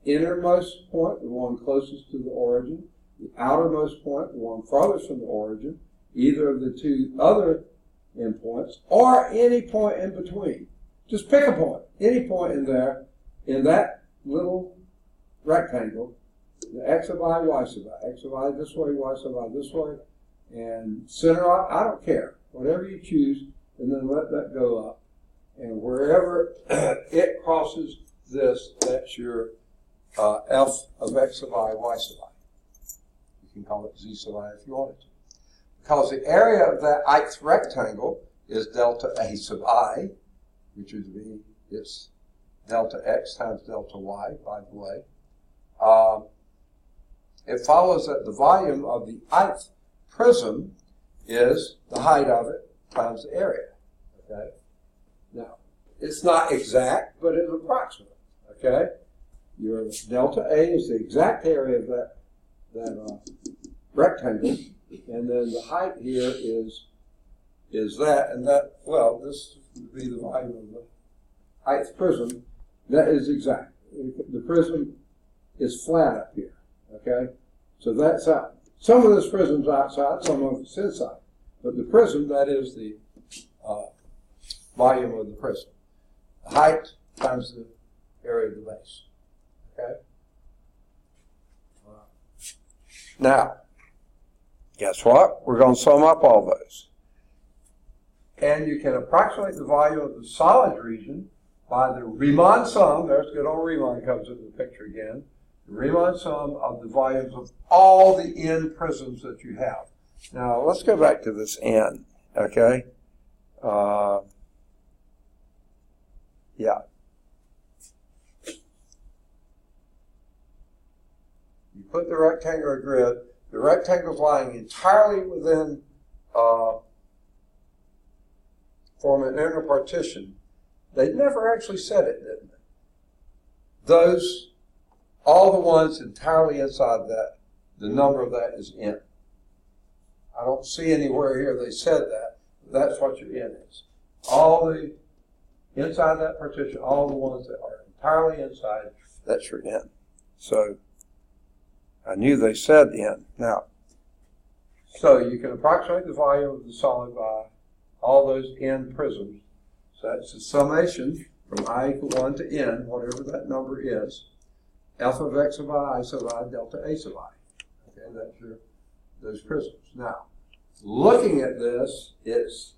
innermost point, the one closest to the origin, the outermost point, the one farthest from the origin, either of the two other endpoints, or any point in between. Just pick a point, any point in there, in that little rectangle, the x of I, y sub I, x of I this way, y sub I this way, and center up, I don't care, whatever you choose, and then let that go up. And wherever it crosses this, that's your f of x of I, y sub I. You can call it z sub I if you wanted to. Because the area of that ith rectangle is delta a sub I, which would be it's delta x times delta y, by the way. It follows that the volume of the ith prism is the height of it times the area. Okay? Now, it's not exact, but it's approximate. Okay? Your delta A is the exact area of that rectangle, and then the height here is that, and that, well, this would be the volume of the ith prism. That is exact. The prism is flat up here. Okay? So that's out. Some of this prism's outside, some of it's inside. But the prism, that is the volume of the prism. The height times the area of the base. Okay? Now, guess what? We're going to sum up all those. And you can approximate the volume of the solid region by the Riemann sum. There's good old Riemann comes into the picture again. The Riemann sum of the volumes of all the n prisms that you have. Now, let's go back to this n, okay? Yeah. You put the rectangular grid, the rectangle's lying entirely within, form an inner partition They never actually said it, didn't they? Those, all the ones entirely inside that, the number of that is n. I don't see anywhere here they said that. That's what your n is. All the, inside that partition, all the ones that are entirely inside, that's your n. So, I knew they said n. Now, so you can approximate the volume of the solid by all those n prisms. So that's the summation from I equal 1 to n, whatever that number is, f of x of I sub I delta a sub I. Okay, that's your, those prisms. Now, looking at this, it's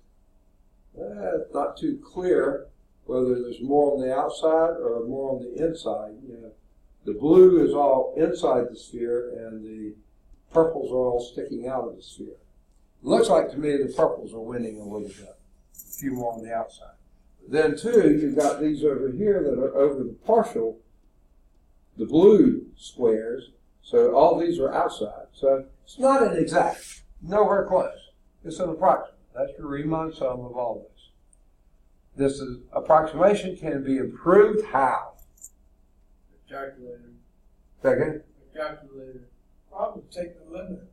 not too clear whether there's more on the outside or more on the inside. You know, the blue is all inside the sphere, and the purples are all sticking out of the sphere. It looks like to me the purples are winning a little bit, a few more on the outside. Then too, you've got these over here that are over the partial, the blue squares, so all these are outside. So it's not an exact, nowhere close. It's an approximate. That's your Riemann sum of all this. This is, approximation can be improved how? Calculator. Second? Calculator. Probably take the limit.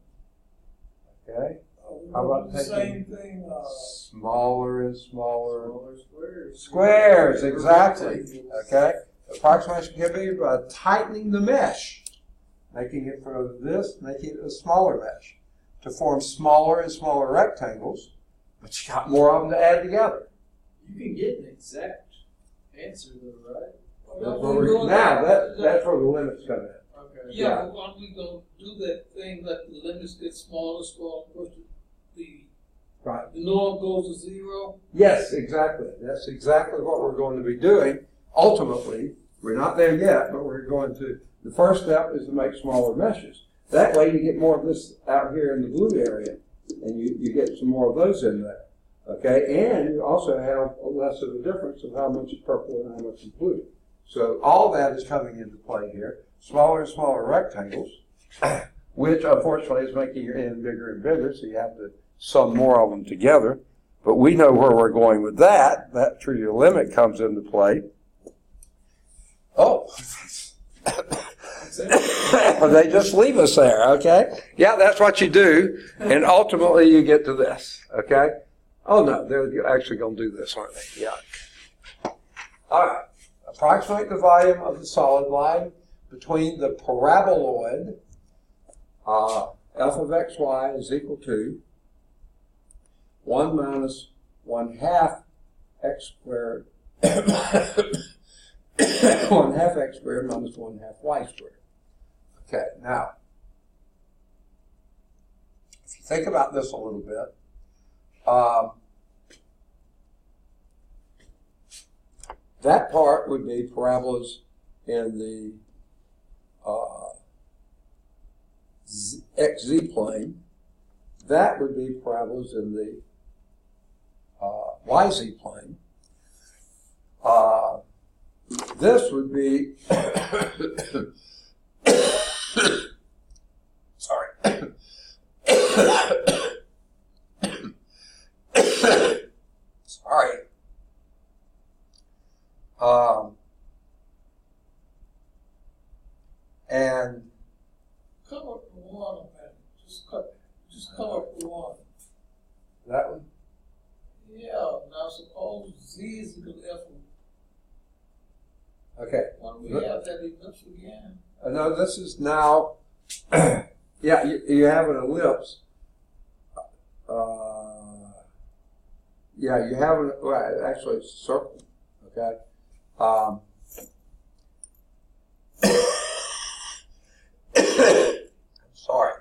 Okay. How about the taking same thing? Smaller and smaller. Smaller squares. Squares, exactly. Okay. Approximation can be by tightening the mesh, making it for this, making it a smaller mesh, to form smaller and smaller rectangles, but you got more of them to add together. You can get an exact answer though, right? Now, that's where the limits come in. Okay. Yeah, but why don't we go do that thing, let the limits get smaller, smaller, push the norm goes to 0? Yes, exactly. That's exactly what we're going to be doing. Ultimately, we're not there yet, but we're going to, the first step is to make smaller meshes. That way you get more of this out here in the blue area, and you get some more of those in there. Okay, and you also have less of a difference of how much is purple and how much is blue. So all that is coming into play here. Smaller and smaller rectangles, which unfortunately is making your n bigger and bigger, so you have to sum more of them together. But we know where we're going with that. That's where your limit comes into play. Oh. They just leave us there, okay? Yeah, that's what you do, and ultimately you get to this, okay? Oh, no, they're actually going to do this, aren't they? Yeah. All right. Approximate the volume of the solid lying between the paraboloid, f of xy is equal to 1 minus 1/2 x squared, 1/2 x squared minus 1/2 y squared. Okay, now, if you think about this a little bit, that part would be parabolas in the xz plane. That would be parabolas in the yz plane. This would be sorry. Sorry. And Come up the one, man. Just come up the one. that one? Yeah, now suppose Z is equal to F. Okay. Why don't we have that ellipse again? No, this is now, yeah, you have an ellipse. Yeah, you have an, well, actually it's a circle, okay? Sorry.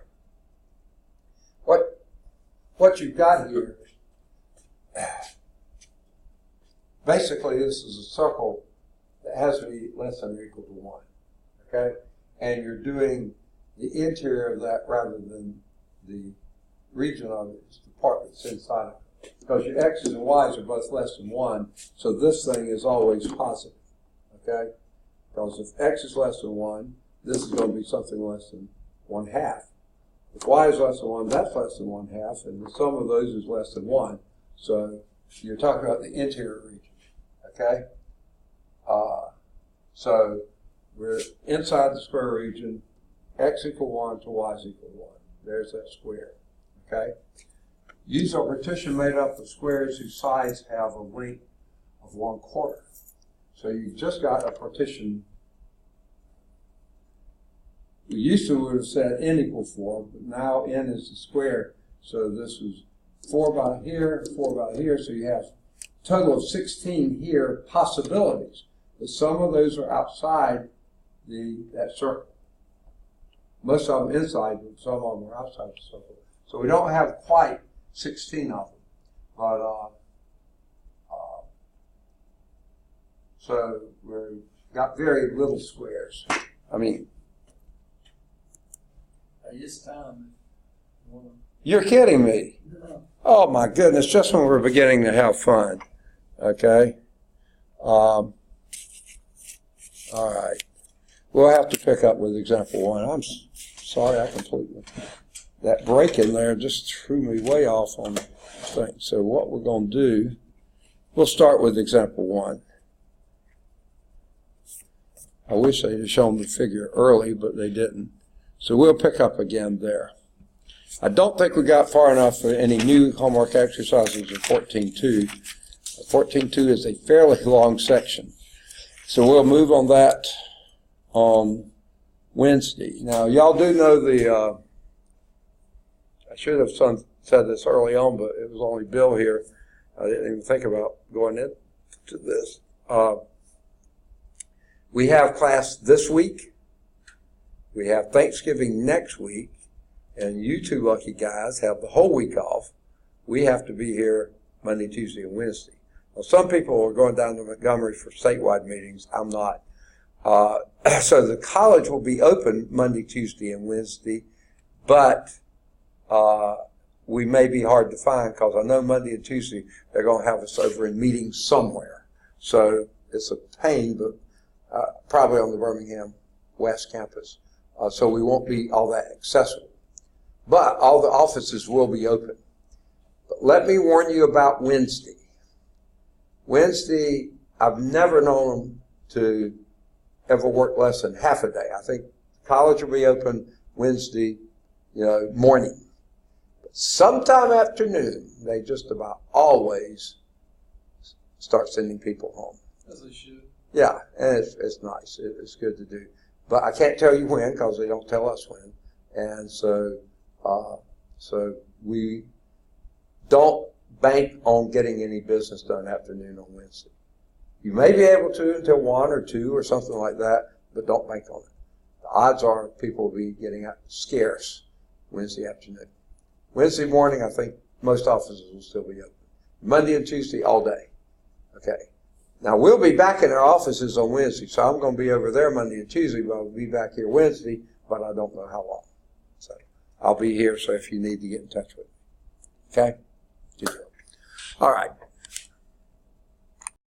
What you've got here, basically this is a circle that has to be less than or equal to 1, okay? And you're doing the interior of that rather than the region of it. It's the part that's inside of it. Because your x's and y's are both less than 1, so this thing is always positive, okay? Because if x is less than 1, this is going to be something less than 1/2. If y is less than 1, that's less than 1/2, and the sum of those is less than 1. So you're talking about the interior region, okay? So we're inside the square region, x equal 1 to y is equal 1. There's that square, okay? Use a partition made up of squares whose sides have a length of 1/4. So you've just got a partition. We used to would have said n equal 4, but now n is the square. So this is 4 by here, 4 by here. So you have a total of 16 here possibilities. But some of those are outside that circle. Most of them inside, but some of them are outside the circle. So we don't have quite 16 of them. But so we've got very little squares. I mean, It's time. you're kidding me. No. Oh my goodness, just when we're beginning to have fun. Okay. All right. We'll have to pick up with example 1. I'm sorry, I completely, that break in there just threw me way off on the thing. So what we're going to do, we'll start with example 1. I wish they'd have shown the figure early, but they didn't. So we'll pick up again there. I don't think we got far enough for any new homework exercises in 14.2. 14.2 is a fairly long section. So we'll move on that on Wednesday. Now, y'all do know I should have said this early on, but it was only Bill here. I didn't even think about going into this. We have class this week. We have Thanksgiving next week. And you two lucky guys have the whole week off. We have to be here Monday, Tuesday, and Wednesday. Now, some people are going down to Montgomery for statewide meetings. I'm not. So the college will be open Monday, Tuesday, and Wednesday, but we may be hard to find because I know Monday and Tuesday they're going to have us over in meetings somewhere. So it's a pain, but probably on the Birmingham West campus. So we won't be all that accessible. But all the offices will be open. But let me warn you about Wednesday. Wednesday, I've never known them to ever work less than half a day. I think college will be open Wednesday, morning. But sometime afternoon, they just about always start sending people home. As they should. Yeah, and it's nice. It's good to do. But I can't tell you when because they don't tell us when. And so we don't bank on getting any business done afternoon on Wednesday. You may be able to until 1 or 2 or something like that, but don't bank on it. The odds are people will be getting out scarce Wednesday afternoon. Wednesday morning, I think most offices will still be open. Monday and Tuesday, all day. Okay. Now, we'll be back in our offices on Wednesday, so I'm going to be over there Monday and Tuesday, but I'll be back here Wednesday, but I don't know how long. So I'll be here, so if you need to get in touch with me. Okay? Good job. All right.